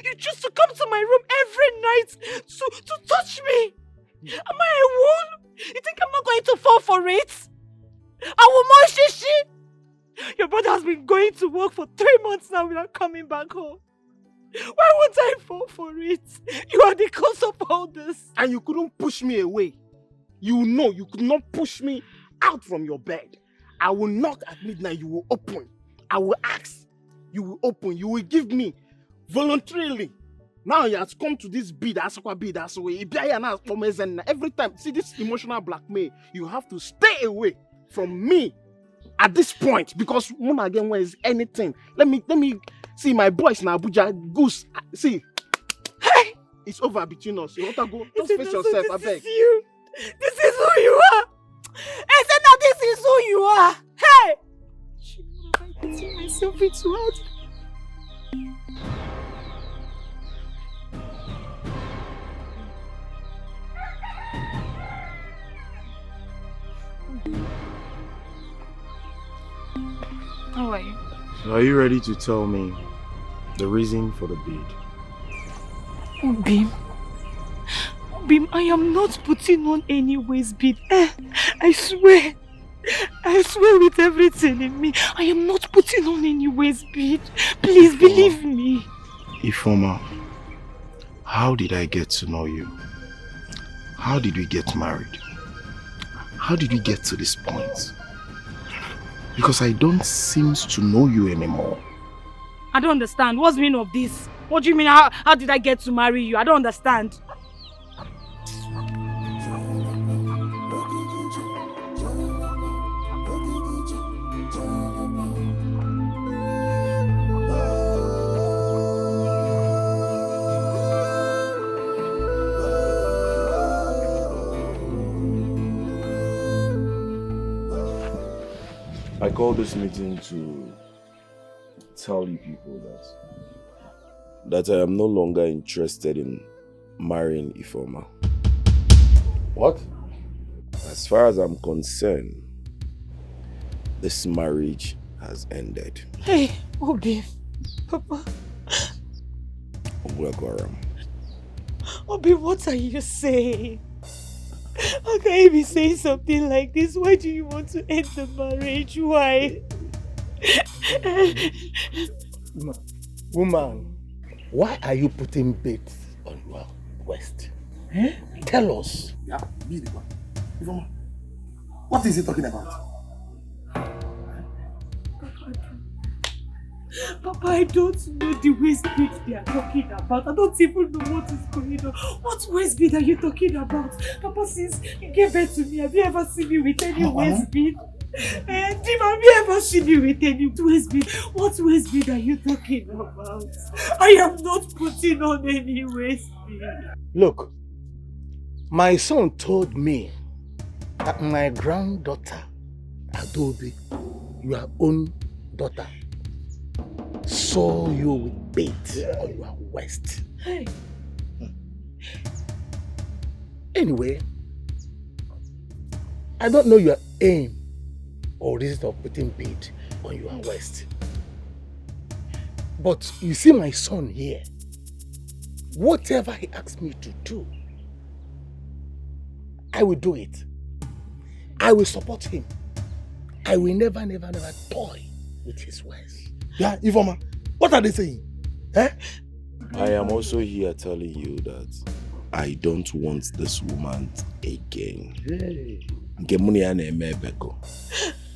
Speaker 1: you choose to come to my room every night to touch me. Am I a wool? You think I'm not going to fall for it? I will shishi. Your brother has been going to work for 3 months now without coming back home. Why would I fall for it? You are the cause of all this.
Speaker 4: And you couldn't push me away. You know you could not push me out from your bed. I will knock at midnight, you will open. I will ask, you will open. You will give me voluntarily. Now you have come to this bid, every time, see this emotional blackmail, you have to stay away from me at this point, because when again when is anything. Let me see my boys in Abuja, Goose, see. Hey! It's over between us. You want to go? Just face yourself, I beg.
Speaker 1: This is you. This is who you are. Ezena, this is who you are. Hey! I'm getting myself into out. How are you?
Speaker 3: So are you ready to tell me the reason for the bid?
Speaker 1: Oh, Bim, I am not putting on any waist bead. I swear with everything in me, I am not putting on any waist bead. Please believe me.
Speaker 3: Ifeoma, how did I get to know you? How did we get married? How did we get to this point? Because I don't seem to know you anymore.
Speaker 1: I don't understand. What's the meaning of this? What do you mean, how did I get to marry you? I don't understand.
Speaker 3: I called this meeting to tell you people that I am no longer interested in marrying Ifeoma.
Speaker 17: What?
Speaker 3: As far as I'm concerned, this marriage
Speaker 7: has ended.
Speaker 1: Hey, Obi. Papa. Obi, what are you saying? How can you be saying something like this? Why do you want to end the marriage? Why?
Speaker 14: Woman, why are you putting bets on your waist? Eh? Tell us.
Speaker 12: Yeah, be the one. Ifeoma, what is he talking about?
Speaker 1: Papa, I don't know the waist bead they are talking about. I don't even know what is going on. What waist bead are you talking about? Papa, since you gave birth to me, have you ever seen me with any waist bead? Jim, have you ever seen me with any waist bead? What waist bead are you talking about? I am not putting on any waist bead.
Speaker 14: Look, my son told me that my granddaughter, Adobe, your own daughter, saw you with beads on your waist.
Speaker 1: Hey.
Speaker 14: Anyway, I don't know your aim or reason of putting bead on your waist. But you see my son here, whatever he asks me to do, I will do it. I will support him. I will never toy with his ways.
Speaker 12: Yeah, Ifeoma, what are they saying? Eh?
Speaker 7: I am also here telling you that I don't want this woman again.
Speaker 14: Hey.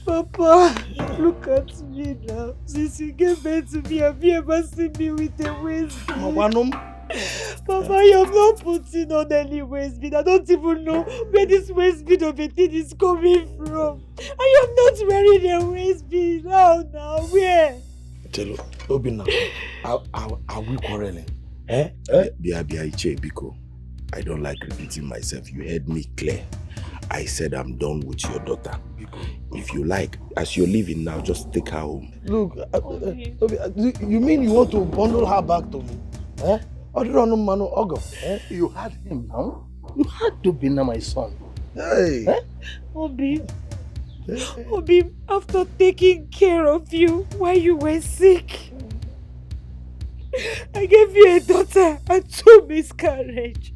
Speaker 1: Papa, look at me now. Since you gave birth to me, have you ever seen me with a waist bead? Papa, I am not putting on any waist bead. I don't even know where this waist bead of a thing is coming from. I am not wearing a waist bead. Now, where?
Speaker 12: Chelo, Obina, are we quarreling?
Speaker 7: Biko, I don't like repeating myself. You heard me clear. I said I'm done with your daughter. If you like, as you're leaving now, just take her home.
Speaker 12: Look, you mean you want to bundle her back to me? Eh?
Speaker 14: You had him now? You had to be now my son.
Speaker 12: Hey.
Speaker 14: Eh?
Speaker 1: Obi, after taking care of you while you were sick, I gave you a daughter and 2 miscarriages.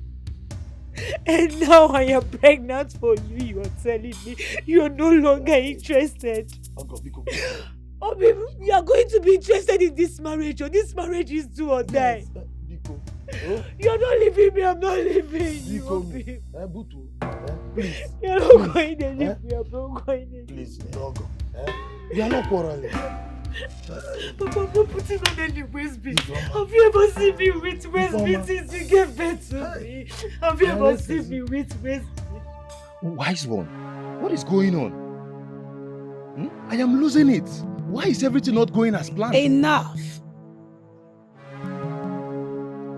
Speaker 1: And now I am pregnant for you. You are telling me you are no longer interested. Obi, you are going to be interested in this marriage, or this marriage is do or die. You are not leaving me, I'm not leaving you, Obi.
Speaker 12: Please.
Speaker 1: You are not going to leave me, I'm not going to leave you.
Speaker 12: Please, Dogo. You are not quarreling.
Speaker 1: Papa, I'm not putting on any waist bead. Have you ever seen me with waist bead since you gave birth to me? Have you ever seen me with waist bead?
Speaker 12: Wise one, what is going on? I am losing it. Why is everything not going as planned?
Speaker 18: Enough!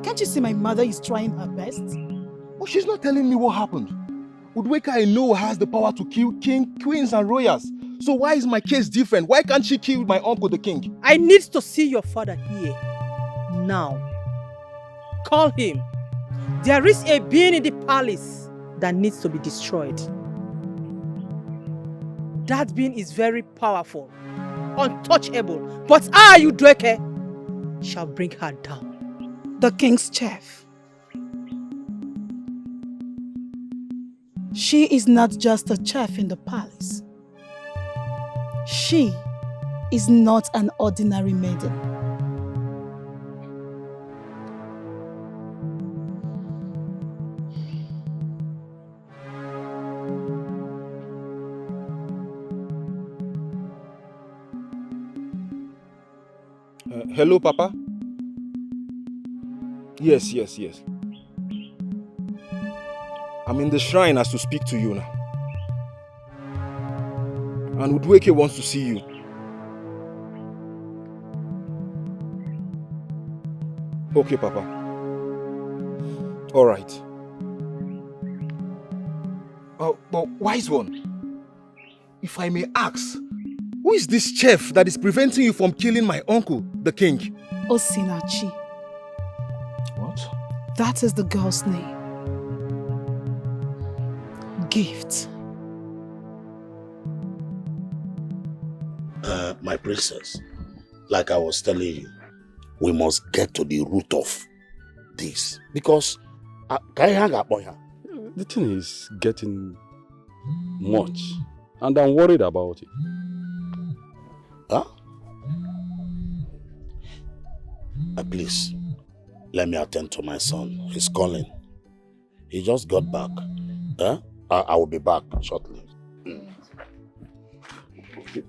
Speaker 18: Can't you see my mother is trying her best?
Speaker 12: Oh, she's not telling me what happened. Udweka, I know, has the power to kill king, queens and royals. So why is my case different? Why can't she kill my uncle the king?
Speaker 18: I need to see your father here. Now. Call him. There is a being in the palace that needs to be destroyed. That being is very powerful, untouchable. But I, Dikeh, shall bring her down.
Speaker 2: The king's chef. She is not just a chef in the palace. She is not an ordinary maiden.
Speaker 12: Hello, Papa? Yes. I'm in the shrine as to speak to you now. And Udweke wants to see you. Okay, Papa. All right. But wise one, if I may ask, who is this chef that is preventing you from killing my uncle, the king?
Speaker 2: Osinachi.
Speaker 12: What?
Speaker 2: That is the girl's name. Gift.
Speaker 7: My princess, like I was telling you, we must get to the root of this. Because, can you hang up on her?
Speaker 17: The thing is getting much, and I'm worried about it.
Speaker 7: Huh? Please, let me attend to my son. He's calling. He just got back. Huh? I will be back shortly.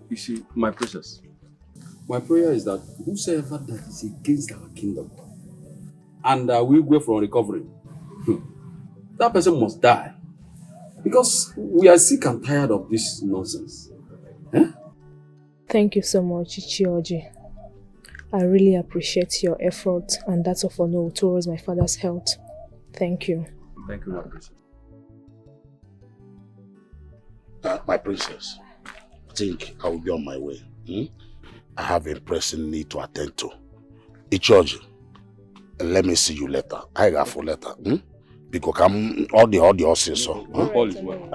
Speaker 17: You see, my princess, my prayer is that whosoever that is against our kingdom and we go for recovery, that person must die. Because we are sick and tired of this nonsense. Eh?
Speaker 9: Thank you so much, Ichioji. I really appreciate your effort and that of Ono towards my father's health. Thank you.
Speaker 17: Thank you, my princess.
Speaker 7: My princess, I think I will be on my way. I have a pressing need to attend to. Ichioji, let me see you later. I got for later. Because I'm all the horses. So.
Speaker 17: All is well.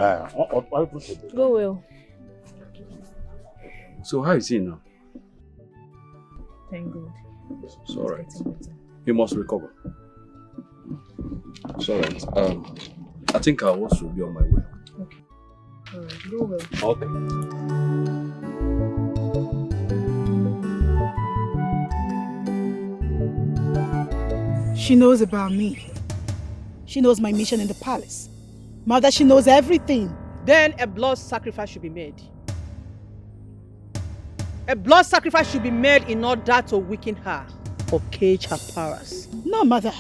Speaker 9: Go well.
Speaker 17: So how is he now?
Speaker 9: Thank God.
Speaker 17: It's all right. He must recover. It's all right. I think I also be on my way.
Speaker 9: Okay. All right. Go well.
Speaker 17: Okay.
Speaker 2: She knows about me. She knows my mission in the palace. Mother, she knows everything.
Speaker 18: Then a blood sacrifice should be made. A blood sacrifice should be made in order to weaken her or cage her powers.
Speaker 2: No, Mother.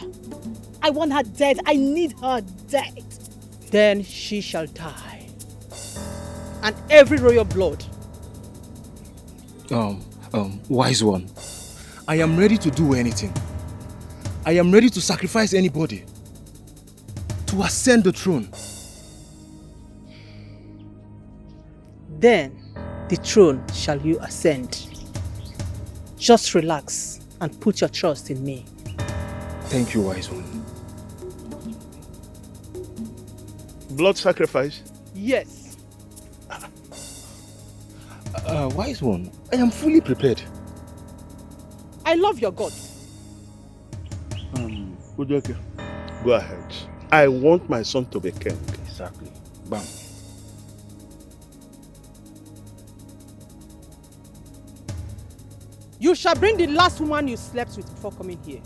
Speaker 2: I want her dead. I need her dead.
Speaker 18: Then she shall die. And every royal blood.
Speaker 12: Wise one, I am ready to do anything. I am ready to sacrifice anybody to ascend the throne.
Speaker 18: Then the throne shall you ascend. Just relax and put your trust in me.
Speaker 12: Thank you, wise one.
Speaker 8: Blood sacrifice?
Speaker 18: Yes.
Speaker 12: Wise one, I am fully prepared.
Speaker 18: I love your God.
Speaker 8: Udoke, go ahead. I want my son to be king.
Speaker 12: Exactly. Bam.
Speaker 18: You shall bring the last woman you slept with before coming here.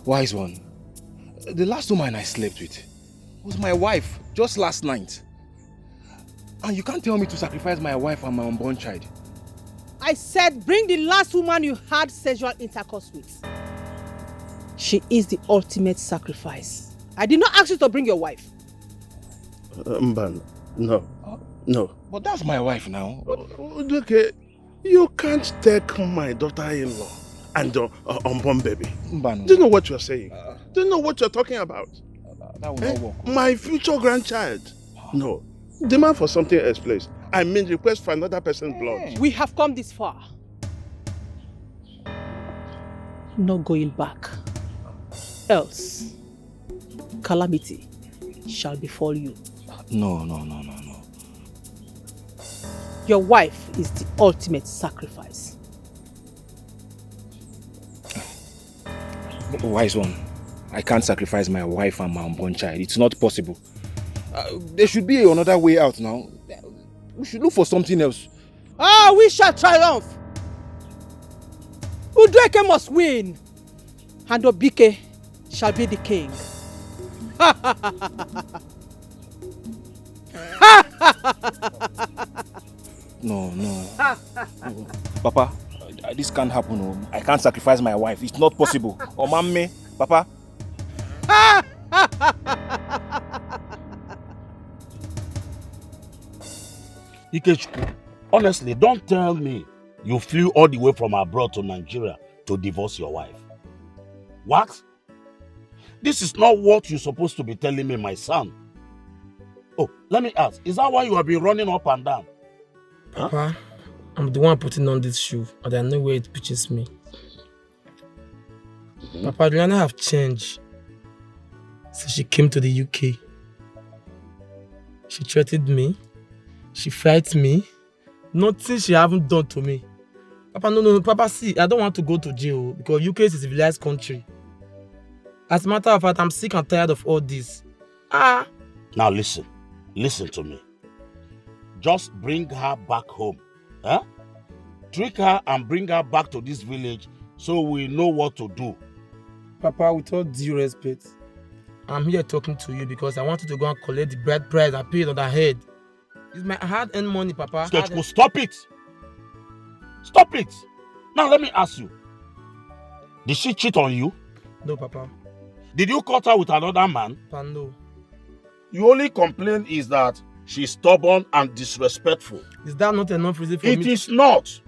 Speaker 12: Wise one, the last woman I slept with was my wife just last night. And you can't tell me to sacrifice my wife and my unborn child.
Speaker 18: I said bring the last woman you had sexual intercourse with. She is the ultimate sacrifice. I did not ask you to bring your wife.
Speaker 8: Mban, no. No.
Speaker 12: But that's my wife now.
Speaker 8: Okay, you can't take my daughter-in-law and unborn baby.
Speaker 12: Mban.
Speaker 8: Do you know what you're saying? Do you know what you're talking about?
Speaker 12: That will not work.
Speaker 8: My future grandchild. No. Demand for something else, please. I mean request for another person's blood.
Speaker 18: We have come this far. No going back. Else, calamity shall befall you.
Speaker 12: No.
Speaker 18: Your wife is the ultimate sacrifice.
Speaker 12: Wise one, I can't sacrifice my wife and my unborn child. It's not possible. There should be another way out now. We should look for something else.
Speaker 18: We shall triumph. Dikeh must win. And Dikeh shall be the king.
Speaker 12: No. Papa, this can't happen. I can't sacrifice my wife. It's not possible. Oh, mommy, Papa.
Speaker 7: Ikechukwu, honestly, don't tell me you flew all the way from abroad to Nigeria to divorce your wife. What? This is not what you're supposed to be telling me, my son. Oh, let me ask, is that why you have been running up and down?
Speaker 19: Papa, I'm the one putting on this shoe, and I know where it pitches me. Papa, Rihanna have changed since she came to the UK. She threatened me. She fights me. Nothing she haven't done to me. Papa, no. Papa, see, I don't want to go to jail because UK is a civilized country. As a matter of fact, I'm sick and tired of all this.
Speaker 7: Now listen to me. Just bring her back home. Huh? Trick her and bring her back to this village so we know what to do.
Speaker 19: Papa, with all due respect, I'm here talking to you because I want you to go and collect the bride price I paid on her head. It's my hard-earned money, Papa.
Speaker 7: Stop it! Stop it! Now let me ask you. Did she cheat on you?
Speaker 19: No, Papa.
Speaker 7: Did you caught her with another man?
Speaker 19: Papa, no.
Speaker 7: You only complain is that she's stubborn and disrespectful.
Speaker 19: Is that not enough reason for me?
Speaker 7: It is not.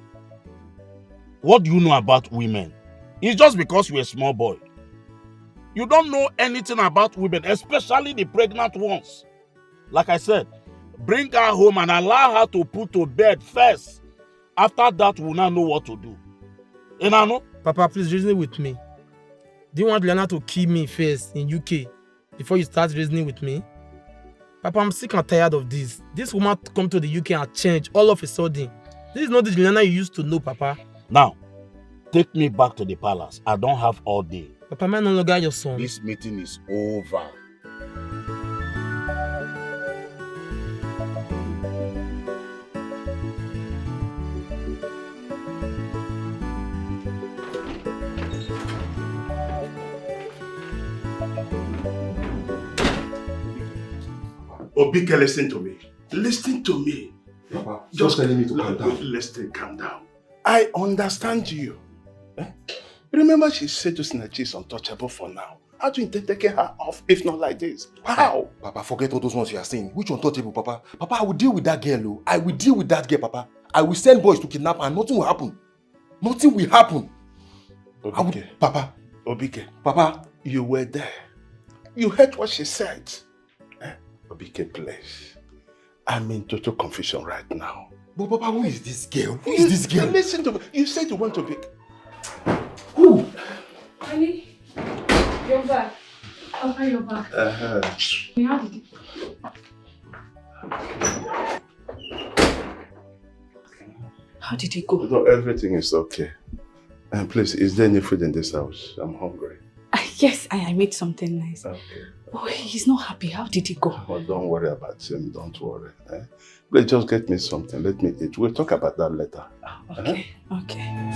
Speaker 7: What do you know about women? It's just because you're a small boy. You don't know anything about women, especially the pregnant ones. Like I said, bring her home and allow her to put to bed first. After that, we'll now know what to do. Enano?
Speaker 19: Papa, please reason with me. Do you want Lena to kill me first in UK before you start reasoning with me? Papa, I'm sick and tired of this. This woman come to the UK and change all of a sudden. This is not the Lena you used to know, Papa.
Speaker 7: Now, take me back to the palace. I don't have all day.
Speaker 19: Papa, I'm no longer your son.
Speaker 7: This meeting is over.
Speaker 8: Obike, listen to me. Listen to me.
Speaker 12: Papa, just telling me to calm down.
Speaker 8: Listen, calm down. I understand you. Remember she said to Sinachi is untouchable for now. How do you intend taking her off if not like this? How?
Speaker 12: Papa, forget all those ones you are saying. Which untouchable, Papa? Papa, I will deal with that girl, oh. I will deal with that girl, Papa. I will send boys to kidnap her and nothing will happen. Nothing will happen.
Speaker 8: Obike.
Speaker 12: Papa.
Speaker 8: Obike.
Speaker 12: Papa.
Speaker 8: You were there. You heard what she said. Obike, please. I'm in total confusion right now.
Speaker 12: But Papa, who is this girl? Who is this girl?
Speaker 8: Listen to me. You said you want to be...
Speaker 12: Who?
Speaker 20: Honey, you're back. Papa, you're back. How did it?
Speaker 1: How did it go?
Speaker 8: No, everything is okay. And please, is there any food in this house? I'm hungry.
Speaker 1: Yes, I made something nice.
Speaker 8: Okay.
Speaker 1: Oh, he's not happy. How did it go?
Speaker 8: Oh, don't worry about him. Don't worry. Please just get me something. Let me eat. We'll talk about that later.
Speaker 1: Okay. Okay.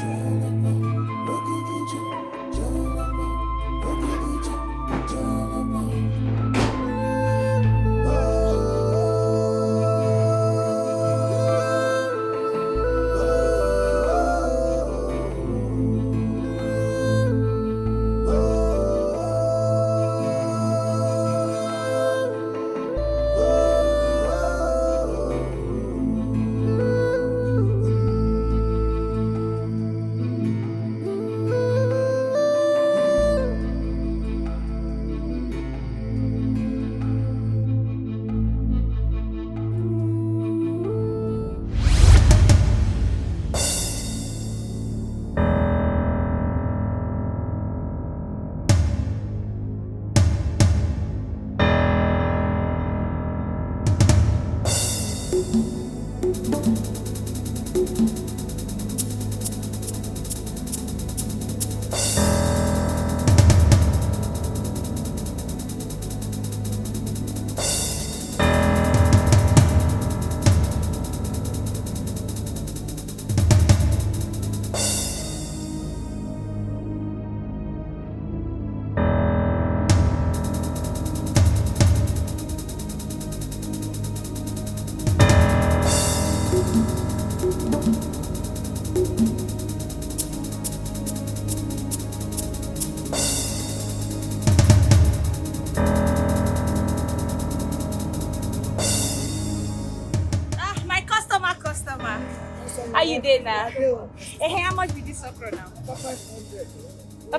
Speaker 20: How you doing now? Hey, how much be this okra now? 500.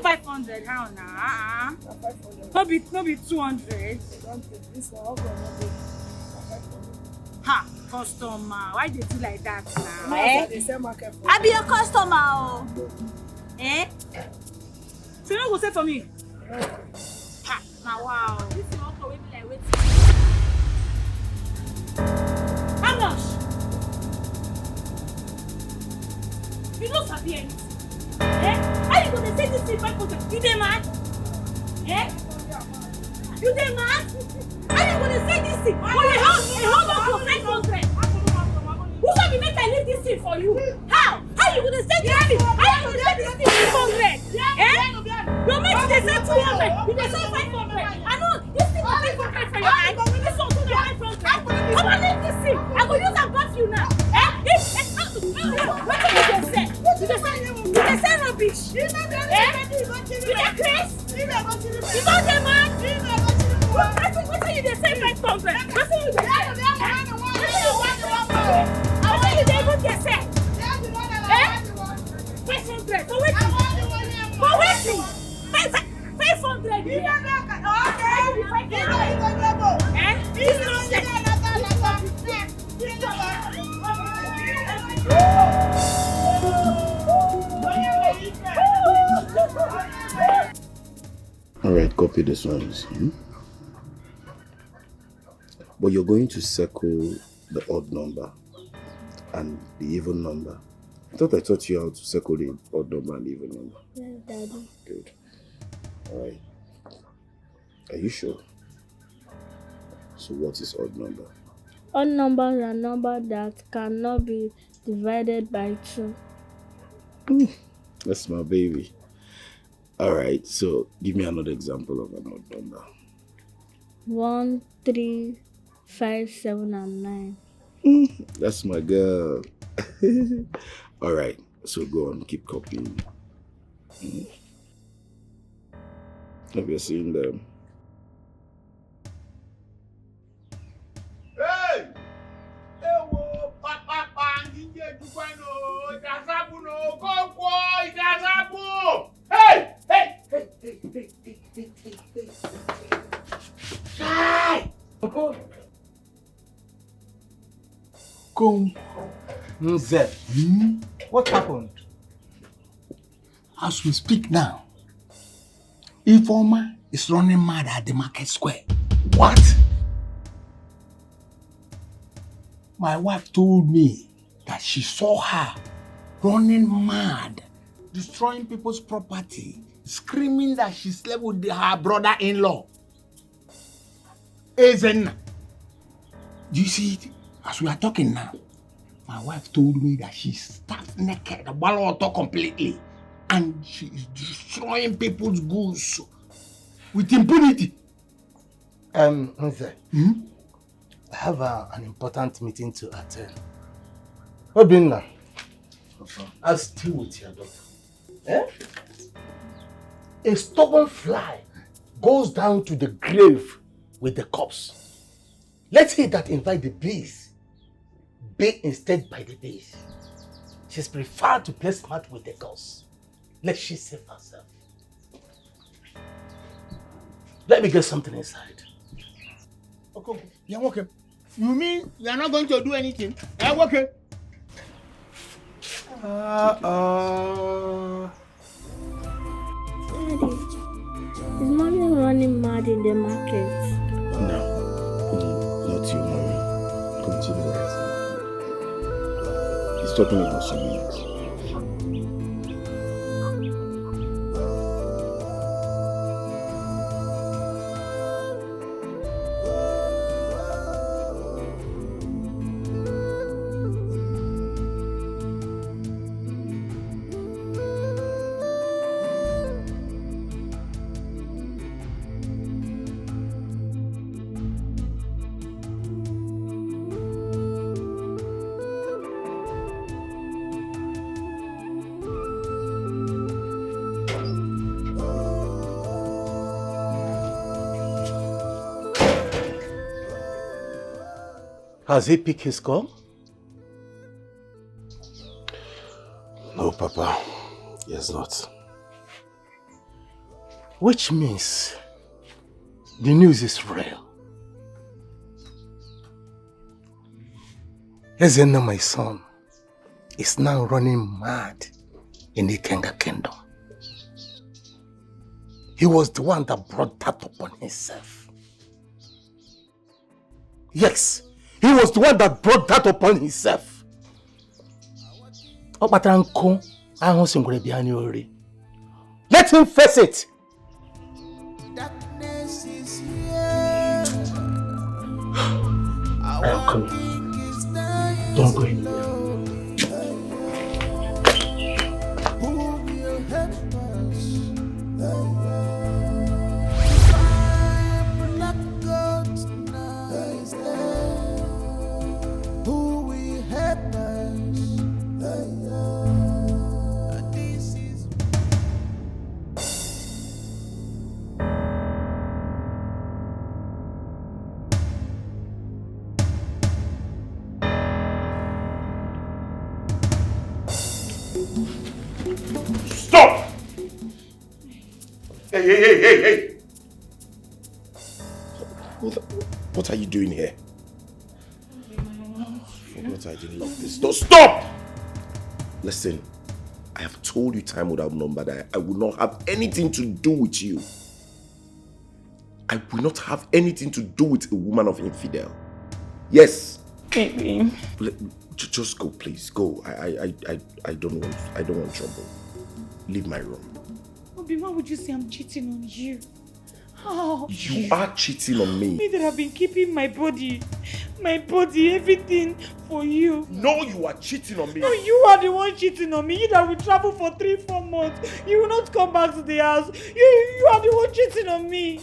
Speaker 20: 500, how now? 500. No be 200. This one, ha, customer. Why they do like that now? I be your customer, oh. Eh? So you no go say for me? Ha, now wow. This one okra will be like waiting. thing. Oh, hold on to 500. Who said me make I leave this thing for you? How? How you gonna say this thing? How you gonna say this thing 500? Your mate they say 200. You they say 500. I know this thing is 500 for your eye. This one too 500. Come on, leave this thing. I go use and buff you now. What did you say? You say rubbish. You dey craze? You don't get mad? What are you dey say 500? What are you dey say? What are you dey even dey say? 500. So wait. For waiting. 500.
Speaker 7: Alright, copy this ones. But you're going to circle the odd number and the even number. I thought I taught you how to circle the odd number and the even number.
Speaker 15: Yes, Daddy.
Speaker 7: Good. Alright. Are you sure? So what is odd number?
Speaker 15: Odd numbers are numbers that cannot be divided by 2.
Speaker 7: That's my baby. Alright, so give me another example of an odd number.
Speaker 15: 1, 3, 5, 7, and 9.
Speaker 7: That's my girl. Alright, so go on, keep copying. Have you seen them?
Speaker 4: Hey!
Speaker 14: Come, Nze. What happened? As we speak now, Ifeoma is running mad at the market square. What? My wife told me that she saw her running mad, destroying people's property, screaming that she slept with her brother-in-law. Ezen. Do you see it? As we are talking now, my wife told me that she's stark naked, completely, and she is destroying people's goods with impunity. Nze, I have an important meeting to attend. Obinna, I'll stay with your daughter. A stubborn fly goes down to the grave with the corpse. Let's say that invite the bees. Be instead by the bees. She's preferred to play smart with the girls. Let she save herself. Let me get something inside.
Speaker 4: Okay, you're okay. You mean you're not going to do anything? I'm okay.
Speaker 15: Daddy, is mommy running mad in the market?
Speaker 7: No, not you, mommy. Continue resting. He's talking about something else.
Speaker 14: Has he picked his call?
Speaker 7: No, Papa. He has not.
Speaker 14: Which means the news is real. Ezenna, my son, is now running mad in the Kenga kingdom. He was the one that brought that upon himself. Yes, he was the one that brought that upon himself. Let him face it.
Speaker 10: Darkness is here.
Speaker 14: I am coming. Don't go anywhere.
Speaker 8: Stop! Hey! What are you doing here? What I didn't love this. No, stop! Listen, I have told you time without number that I will not have anything to do with you. I will not have anything to do with a woman of infidel. Yes.
Speaker 1: Baby.
Speaker 8: Just go, please. Go. I don't want trouble. Leave my room.
Speaker 1: Obi, why would you say I'm cheating on you? How?
Speaker 8: You are cheating on me.
Speaker 1: Me that have been keeping my body, everything for you.
Speaker 8: No, you are cheating on me.
Speaker 1: No, you are the one cheating on me. You that will travel for 3-4 months. You will not come back to the house. You are the one cheating on me.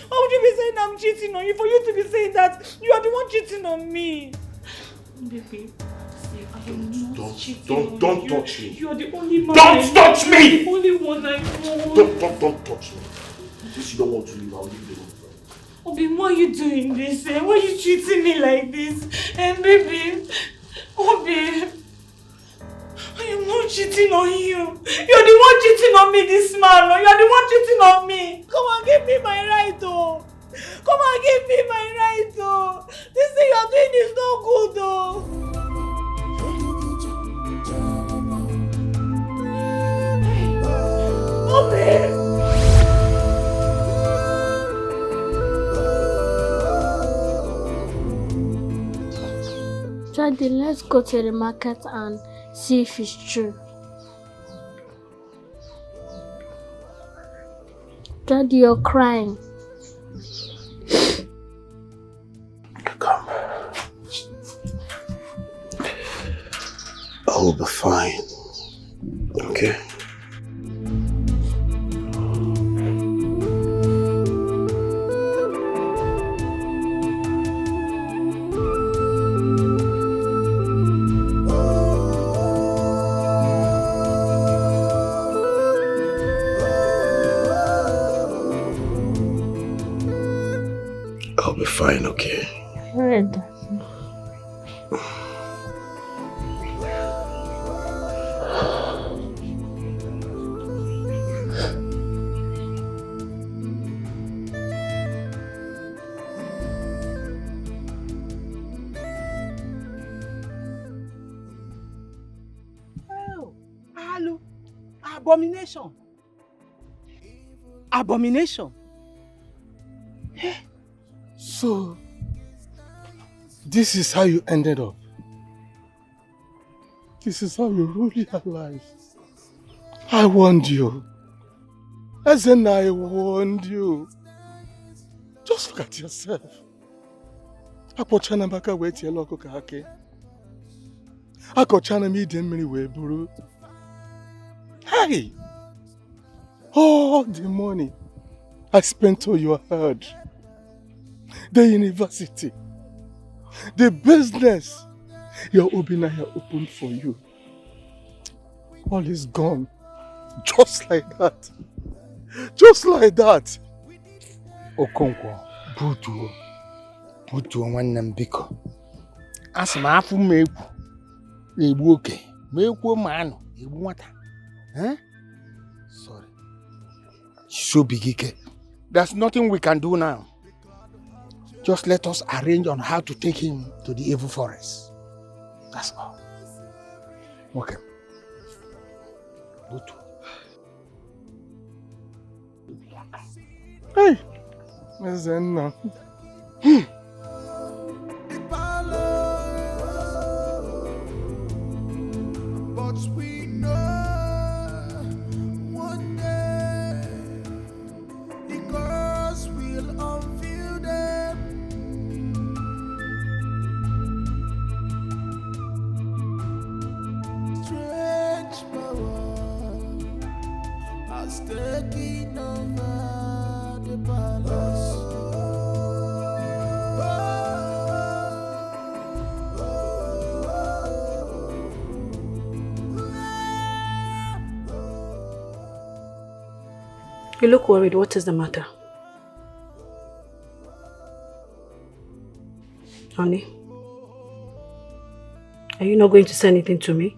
Speaker 1: Why would you be saying I'm cheating on you? For you to be saying that you are the one cheating on me. Baby, see, I am not cheating on you.
Speaker 8: Don't touch me.
Speaker 1: You are the only man.
Speaker 8: Don't touch me!
Speaker 1: The only one I know.
Speaker 8: Don't touch me. Since you don't want to leave, I'll leave the room.
Speaker 1: Obi, why are you doing this? Why are you treating me like this? Baby, Obi, I am not cheating on you. You're the one cheating on me, this man. You are the one cheating on me. Come and give me my right, oh. Come and give me my right, oh. This thing you're doing is not good, oh. Obi.
Speaker 15: Daddy, let's go to the market and see if it's true. Daddy, you're crying.
Speaker 7: Come. I will be fine. Okay? I'll be fine, okay?
Speaker 15: Red.
Speaker 18: Oh, hello. Abomination. Abomination.
Speaker 6: So, this is how you ended up. This is how you ruled your life. I warned you. As in I warned you. Just look at yourself. Akochana baka weti eloko kahake. Akochana mi demiri weburu. Hey! All the money I spent on your head. The university, the business your Obinaya opened for you, all is gone. Just like that. Just like that.
Speaker 14: Okonkwo, butuo nwanne m biko. Asị m afụ m egwu na-egbu oke, ma ekwuo ma anụ egbu nwata. Sorry. So big ike. There's nothing we can do now. Just let us arrange on how to take him to the evil forest. That's all. Okay. Butu.
Speaker 6: Hey! Mezenna.
Speaker 10: But we know one day the girls will unveil them.
Speaker 2: You look worried. What is the matter? Honey, are you not going to say anything to me?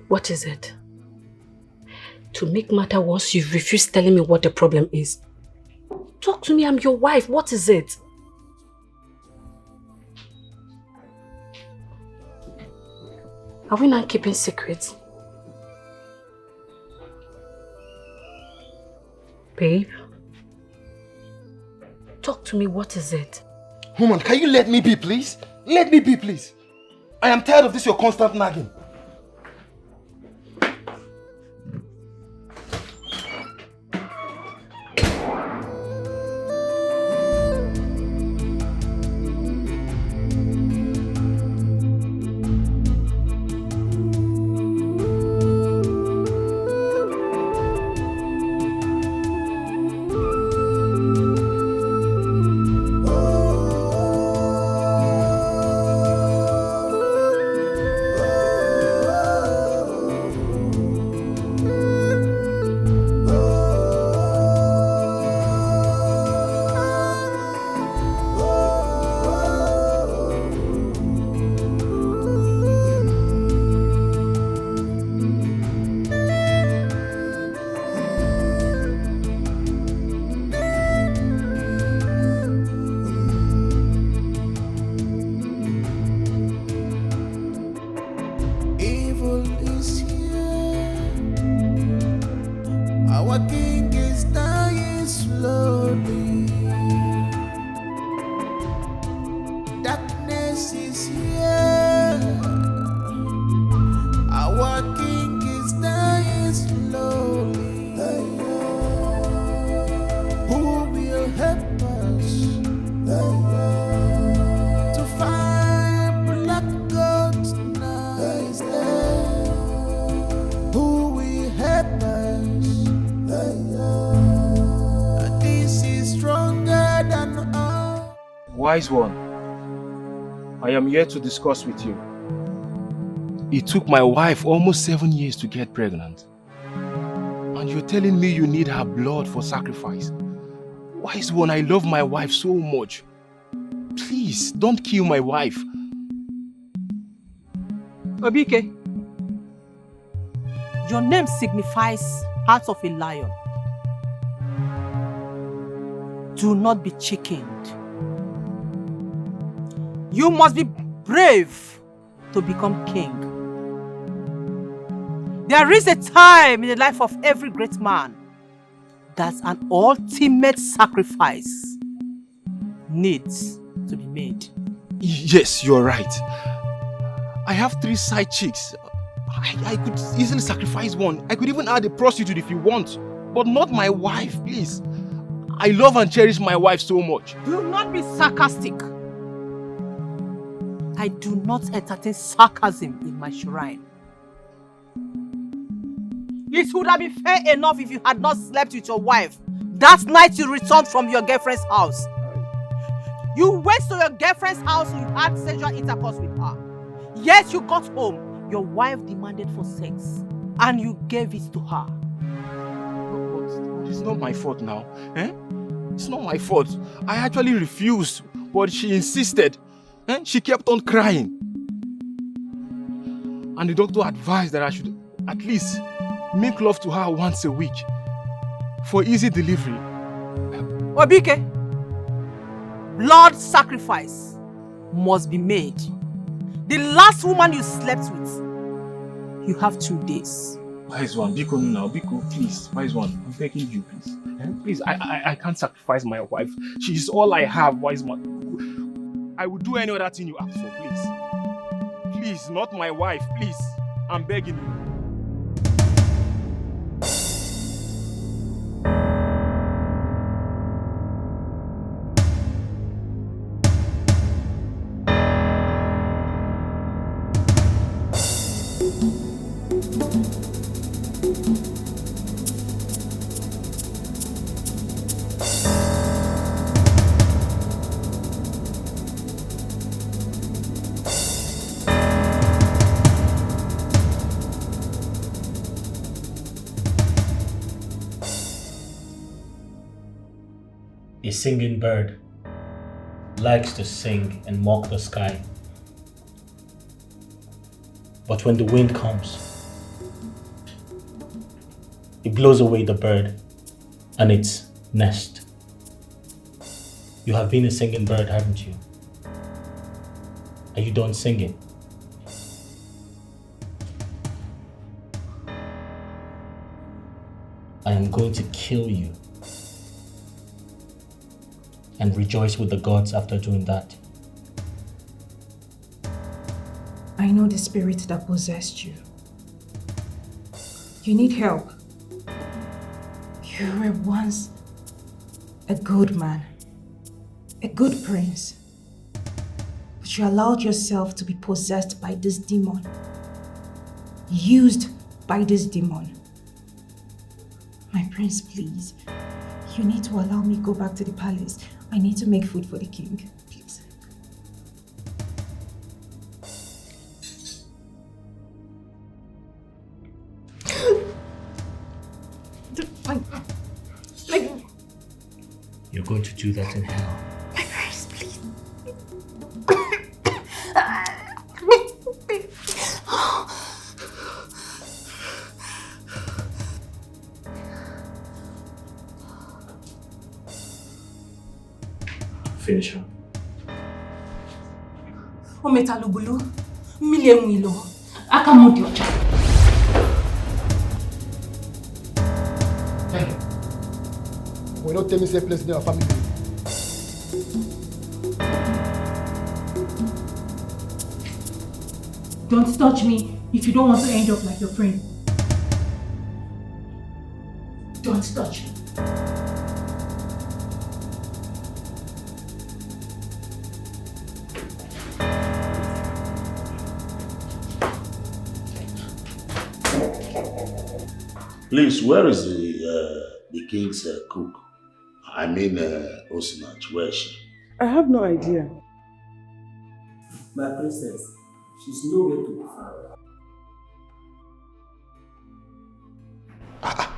Speaker 2: What is it? To make matter worse, you refuse telling me what the problem is. Talk to me, I'm your wife. What is it? Are we not keeping secrets? Babe? Talk to me, what is it?
Speaker 12: Woman, can you let me be, please? Let me be, please. I am tired of this, your constant nagging.
Speaker 16: Wise one, I am here to discuss with you. It took my wife almost 7 years to get pregnant. And you're telling me you need her blood for sacrifice. Wise one, I love my wife so much. Please, don't kill my wife.
Speaker 18: Obike, your name signifies heart of a lion. Do not be chickened. You must be brave to become king. There is a time in the life of every great man that an ultimate sacrifice needs to be made.
Speaker 16: Yes, you're right. I have 3 side chicks. I could easily sacrifice one. I could even add a prostitute if you want. But not my wife, please. I love and cherish my wife so much.
Speaker 18: Do not be sarcastic. I do not entertain sarcasm in my shrine. It would have been fair enough if you had not slept with your wife that night you returned from your girlfriend's house. You went to your girlfriend's house and you had sexual intercourse with her. Yes, you got home. Your wife demanded for sex and you gave it to her.
Speaker 16: But it's not my fault now. Eh? It's not my fault. I actually refused, but she insisted. She kept on crying. And the doctor advised that I should at least make love to her once a week for easy delivery.
Speaker 18: Obike, blood sacrifice must be made. The last woman you slept with, you have 2 days.
Speaker 16: Wise one, Biko now, Biko, please. Wise one, I'm begging you, please. Please, I can't sacrifice my wife. She is all I have, wise one. I will do any other thing you ask for, please. Please, not my wife, please. I'm begging you.
Speaker 21: A singing bird likes to sing and mock the sky. But when the wind comes, it blows away the bird and its nest. You have been a singing bird, haven't you? Are you done singing? I am going to kill you and rejoice with the gods after doing that.
Speaker 13: I know the spirit that possessed you. You need help. You were once a good man, a good prince. But you allowed yourself to be possessed by this demon, used by this demon. My prince, please. You need to allow me go back to the palace. I need to make food for the king. Please.
Speaker 21: You're going to do that in hell.
Speaker 13: My prince, please.
Speaker 21: Finish her.
Speaker 13: Ometalubulu, Milewilo, Akamodiocha.
Speaker 5: We not tell me say place in our family.
Speaker 20: Don't touch me if you don't want to end up like your friend. Don't touch me.
Speaker 7: Please, where is the king's cook? I mean, Osinach, where is she?
Speaker 22: I have no idea.
Speaker 23: My princess, she's nowhere to be found.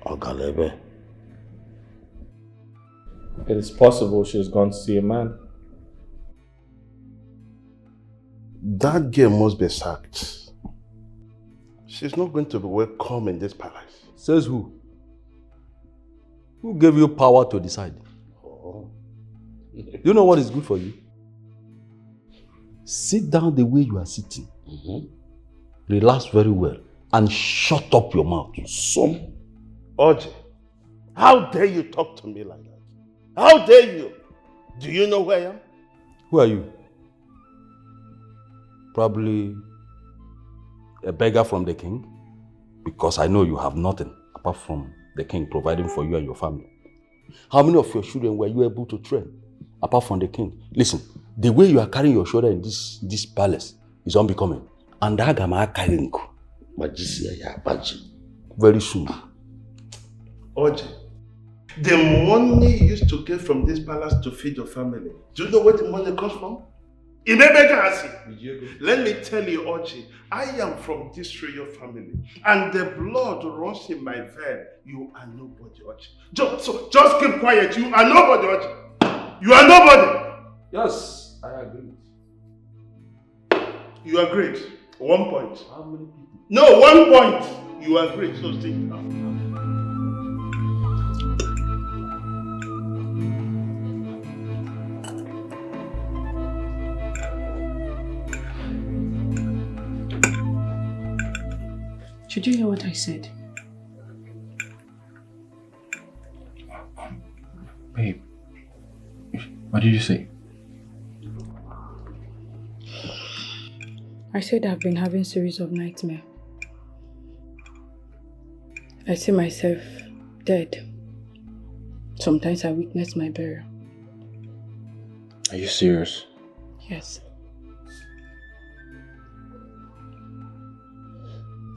Speaker 7: Ogalebe.
Speaker 16: It is possible she's gone to see a man.
Speaker 3: That girl must be sacked. She's not going to be welcome in this palace.
Speaker 17: Says who? Who gave you power to decide?
Speaker 3: Oh.
Speaker 17: You know what is good for you? Sit down the way you are sitting. Relax very well and shut up your mouth.
Speaker 3: Some Oji, how dare you talk to me like that? How dare you? Do you know who I am?
Speaker 17: Who are you? Probably a beggar from the king? Because I know you have nothing apart from the king providing for you and your family. How many of your children were you able to train apart from the king? Listen, the way you are carrying your shoulder in this palace is unbecoming. And very soon.
Speaker 3: Oji, the money you used to get from this palace to feed your family, do you know where the money comes from? Let me tell you, Oji, I am from this royal family, and the blood runs in my vein. You are nobody, Oji. Just keep quiet. You are nobody, Oji. You are nobody.
Speaker 17: Yes, I agree.
Speaker 3: You agreed. 1 point.
Speaker 17: How many people?
Speaker 3: No, 1 point. You agreed. So stay down.
Speaker 9: Did you hear what I said?
Speaker 16: Babe, what did you say?
Speaker 9: I said I've been having a series of nightmares. I see myself dead. Sometimes I witness my burial.
Speaker 16: Are you serious?
Speaker 9: Yes.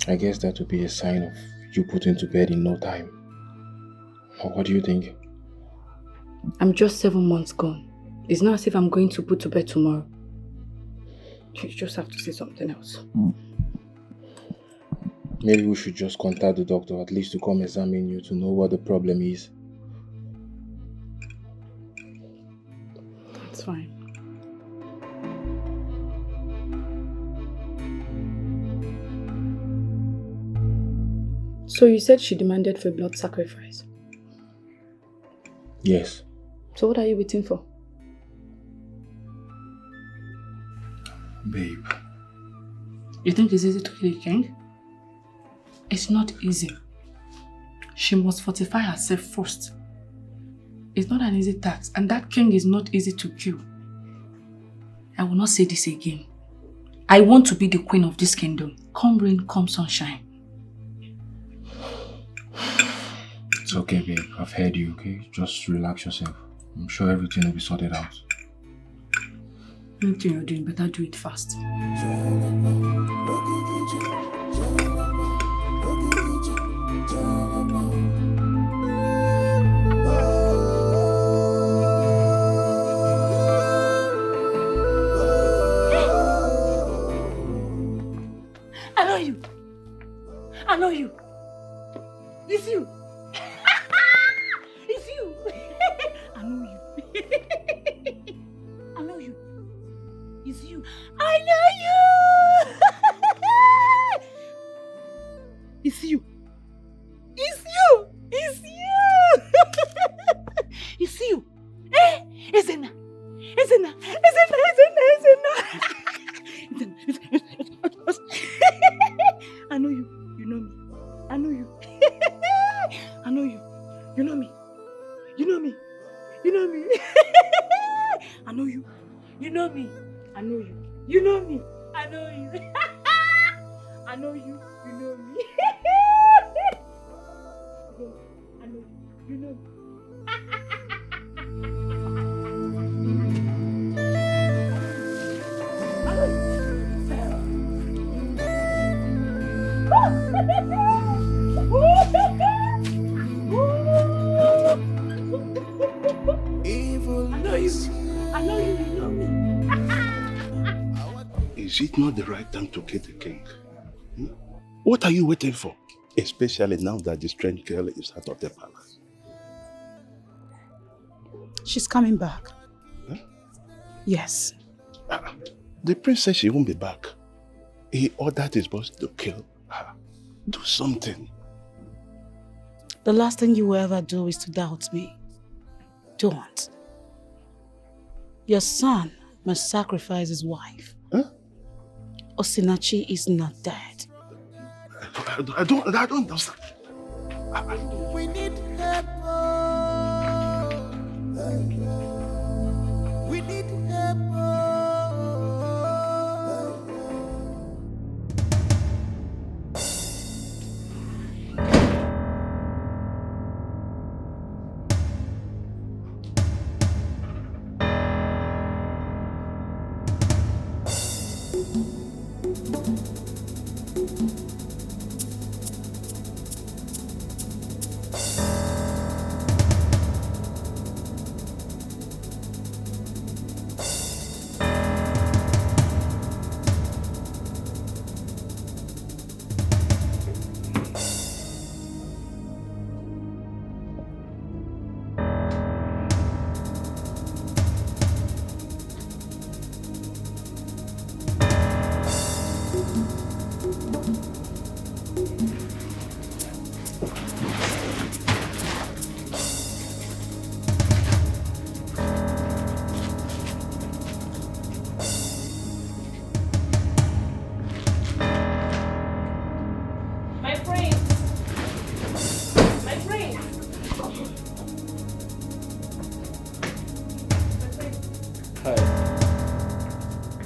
Speaker 16: I guess that would be a sign of you putting to bed in no time. What do you think?
Speaker 9: I'm just 7 months gone. It's not as if I'm going to put to bed tomorrow. You just have to say something else.
Speaker 16: Maybe we should just contact the doctor at least to come examine you to know what the problem is.
Speaker 2: That's fine. So you said she demanded for blood sacrifice?
Speaker 3: Yes.
Speaker 2: So what are you waiting for?
Speaker 3: Babe.
Speaker 2: You think it's easy to kill a king? It's not easy. She must fortify herself first. It's not an easy task, and that king is not easy to kill. I will not say this again. I want to be the queen of this kingdom. Come rain, come sunshine.
Speaker 16: It's okay, babe. I've heard you, okay? Just relax yourself. I'm sure everything will be sorted out.
Speaker 2: Anything you're doing, better do it fast.
Speaker 1: I know you. I know you. It's you. It's you. I know you. I know you. It's you. I know you. It's you. It's you. It's you. It's you. Eh? Isn't it? Isn't it? Isn't it? I know you. You know me. I know you. I know you. You know me. You know me. You know me. I know you. You know me. I know you. You know me. I know you. I know you. You know me. I know you. You know me.
Speaker 7: Evil.
Speaker 1: I know you. I know you. You know me.
Speaker 7: Is it not the right time to kill the king? What are you waiting for? Especially now that the strange girl is out of the palace.
Speaker 2: She's coming back.
Speaker 7: Huh?
Speaker 2: Yes.
Speaker 7: The prince said she won't be back. He ordered his boss to kill her. Do something.
Speaker 2: The last thing you will ever do is to doubt me. Don't. Your son must sacrifice his wife.
Speaker 7: Huh?
Speaker 2: Osinachi is not dead.
Speaker 7: I don't understand.
Speaker 10: We need help. We need help.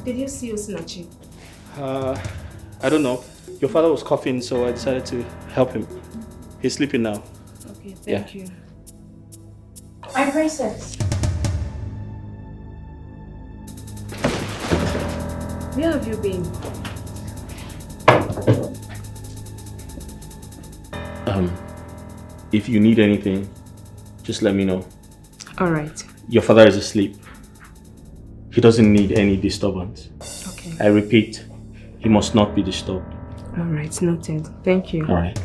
Speaker 9: Did you see Osinachi?
Speaker 21: I don't know. Your father was coughing, so I decided to help him. He's sleeping now.
Speaker 9: Okay, thank you.
Speaker 13: My princess.
Speaker 9: Where have you been?
Speaker 21: If you need anything, just let me know.
Speaker 9: All right.
Speaker 21: Your father is asleep. He doesn't need any disturbance.
Speaker 9: Okay.
Speaker 21: I repeat, he must not be disturbed.
Speaker 9: All right, noted. Thank you.
Speaker 21: All right.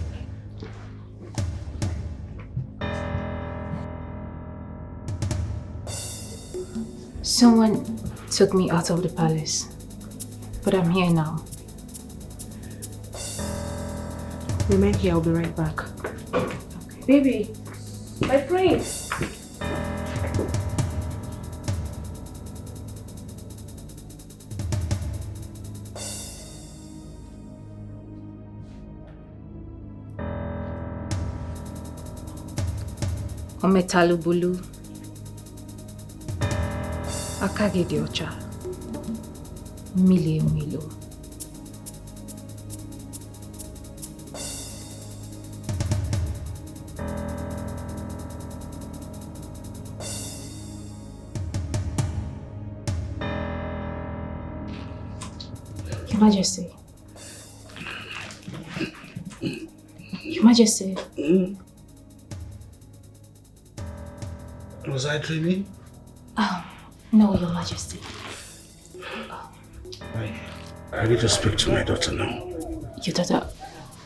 Speaker 13: Someone took me out of the palace, but I'm here now.
Speaker 9: Remain here, I'll be right back.
Speaker 13: Baby, my prince. Ometalubulu. Akage di ocha. Mile milo. Your Majesty. Your Majesty.
Speaker 7: Was I dreaming?
Speaker 13: No, Your Majesty.
Speaker 7: I need to speak to my daughter now.
Speaker 13: Your daughter?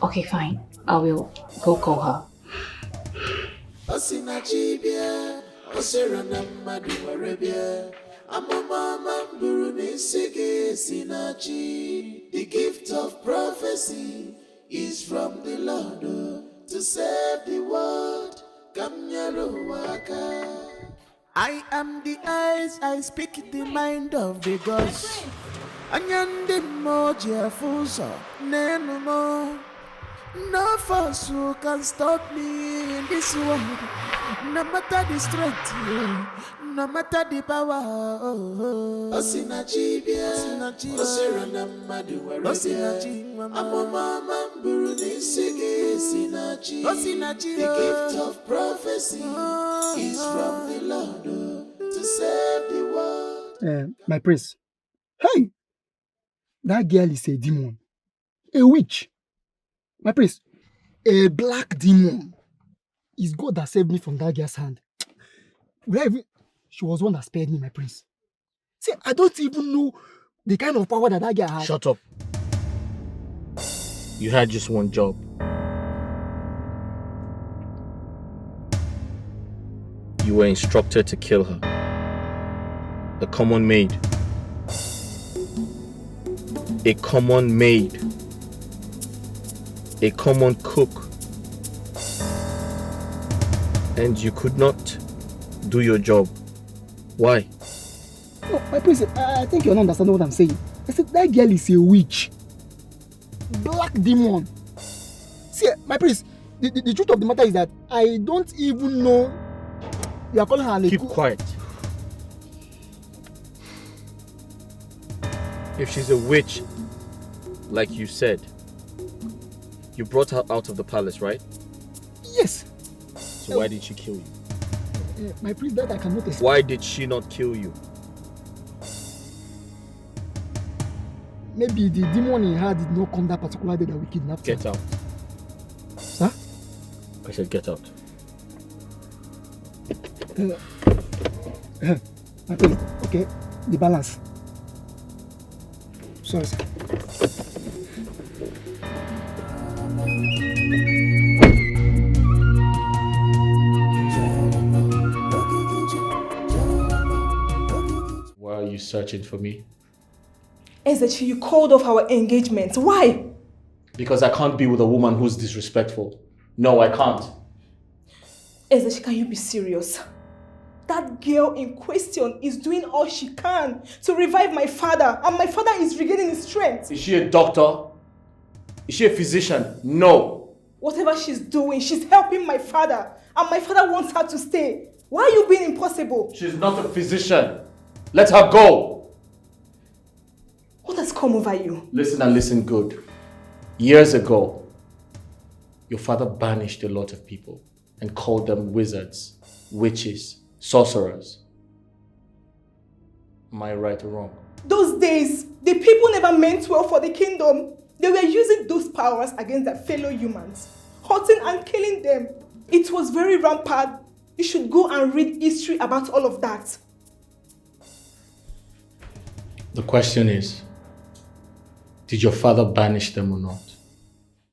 Speaker 13: Okay, fine. I will go call her.
Speaker 10: Osinachibia, Osirana Madu Arabia, Amama Buruni Sige Sinachi. The gift of prophecy is from the Lord to save the world. Kamyaruwaka. I am the eyes, I speak the mind of the gods. Anyandi moja fuso, nenumo. No force who can stop me in this world. No matter the strength, no matter the power. Osinachibia, Osirana Madu Arabia, Amama Buruni Sige Sinachi. The gift of prophecy is from the Lord to save the world.
Speaker 11: My prince, hey, that girl is a demon, a witch. My prince, a black demon. It's God that saved me from that girl's hand. She was one that spared me, my prince. See, I don't even know the kind of power that girl had.
Speaker 16: Shut up. You had just one job. You were instructed to kill her. A common maid. A common maid. A common cook. And you could not do your job. Why?
Speaker 11: No, my prince, I think you don't understand what I'm saying. I said that girl is a witch. Black demon. See, my prince, the truth of the matter is that I don't even know you are calling her an.
Speaker 16: Keep quiet. If she's a witch, like you said, you brought her out of the palace, right?
Speaker 11: Yes.
Speaker 16: So why did she kill you?
Speaker 11: My prince, that I cannot explain.
Speaker 16: Why did she not kill you?
Speaker 11: Maybe the demon in her did not come that particular day that we kidnapped her.
Speaker 16: Get out.
Speaker 11: Sir?
Speaker 16: I said get out.
Speaker 11: My prince, okay, the balance. Sorry, sir.
Speaker 16: Why are you searching for me?
Speaker 9: Ezechi, you called off our engagement. Why?
Speaker 16: Because I can't be with a woman who's disrespectful. No, I can't.
Speaker 9: Ezechi, can you be serious? That girl in question is doing all she can to revive my father, and my father is regaining his strength.
Speaker 16: Is she a doctor? Is she a physician? No.
Speaker 9: Whatever she's doing, she's helping my father, and my father wants her to stay. Why are you being impossible?
Speaker 16: She's not a physician. Let her go.
Speaker 9: What has come over you?
Speaker 16: Listen and listen good. Years ago, your father banished a lot of people and called them wizards, witches, sorcerers. Am I right or wrong?
Speaker 9: Those days, the people never meant well for the kingdom. They were using those powers against their fellow humans, hurting and killing them. It was very rampant. You should go and read history about all of that.
Speaker 16: The question is, did your father banish them or not?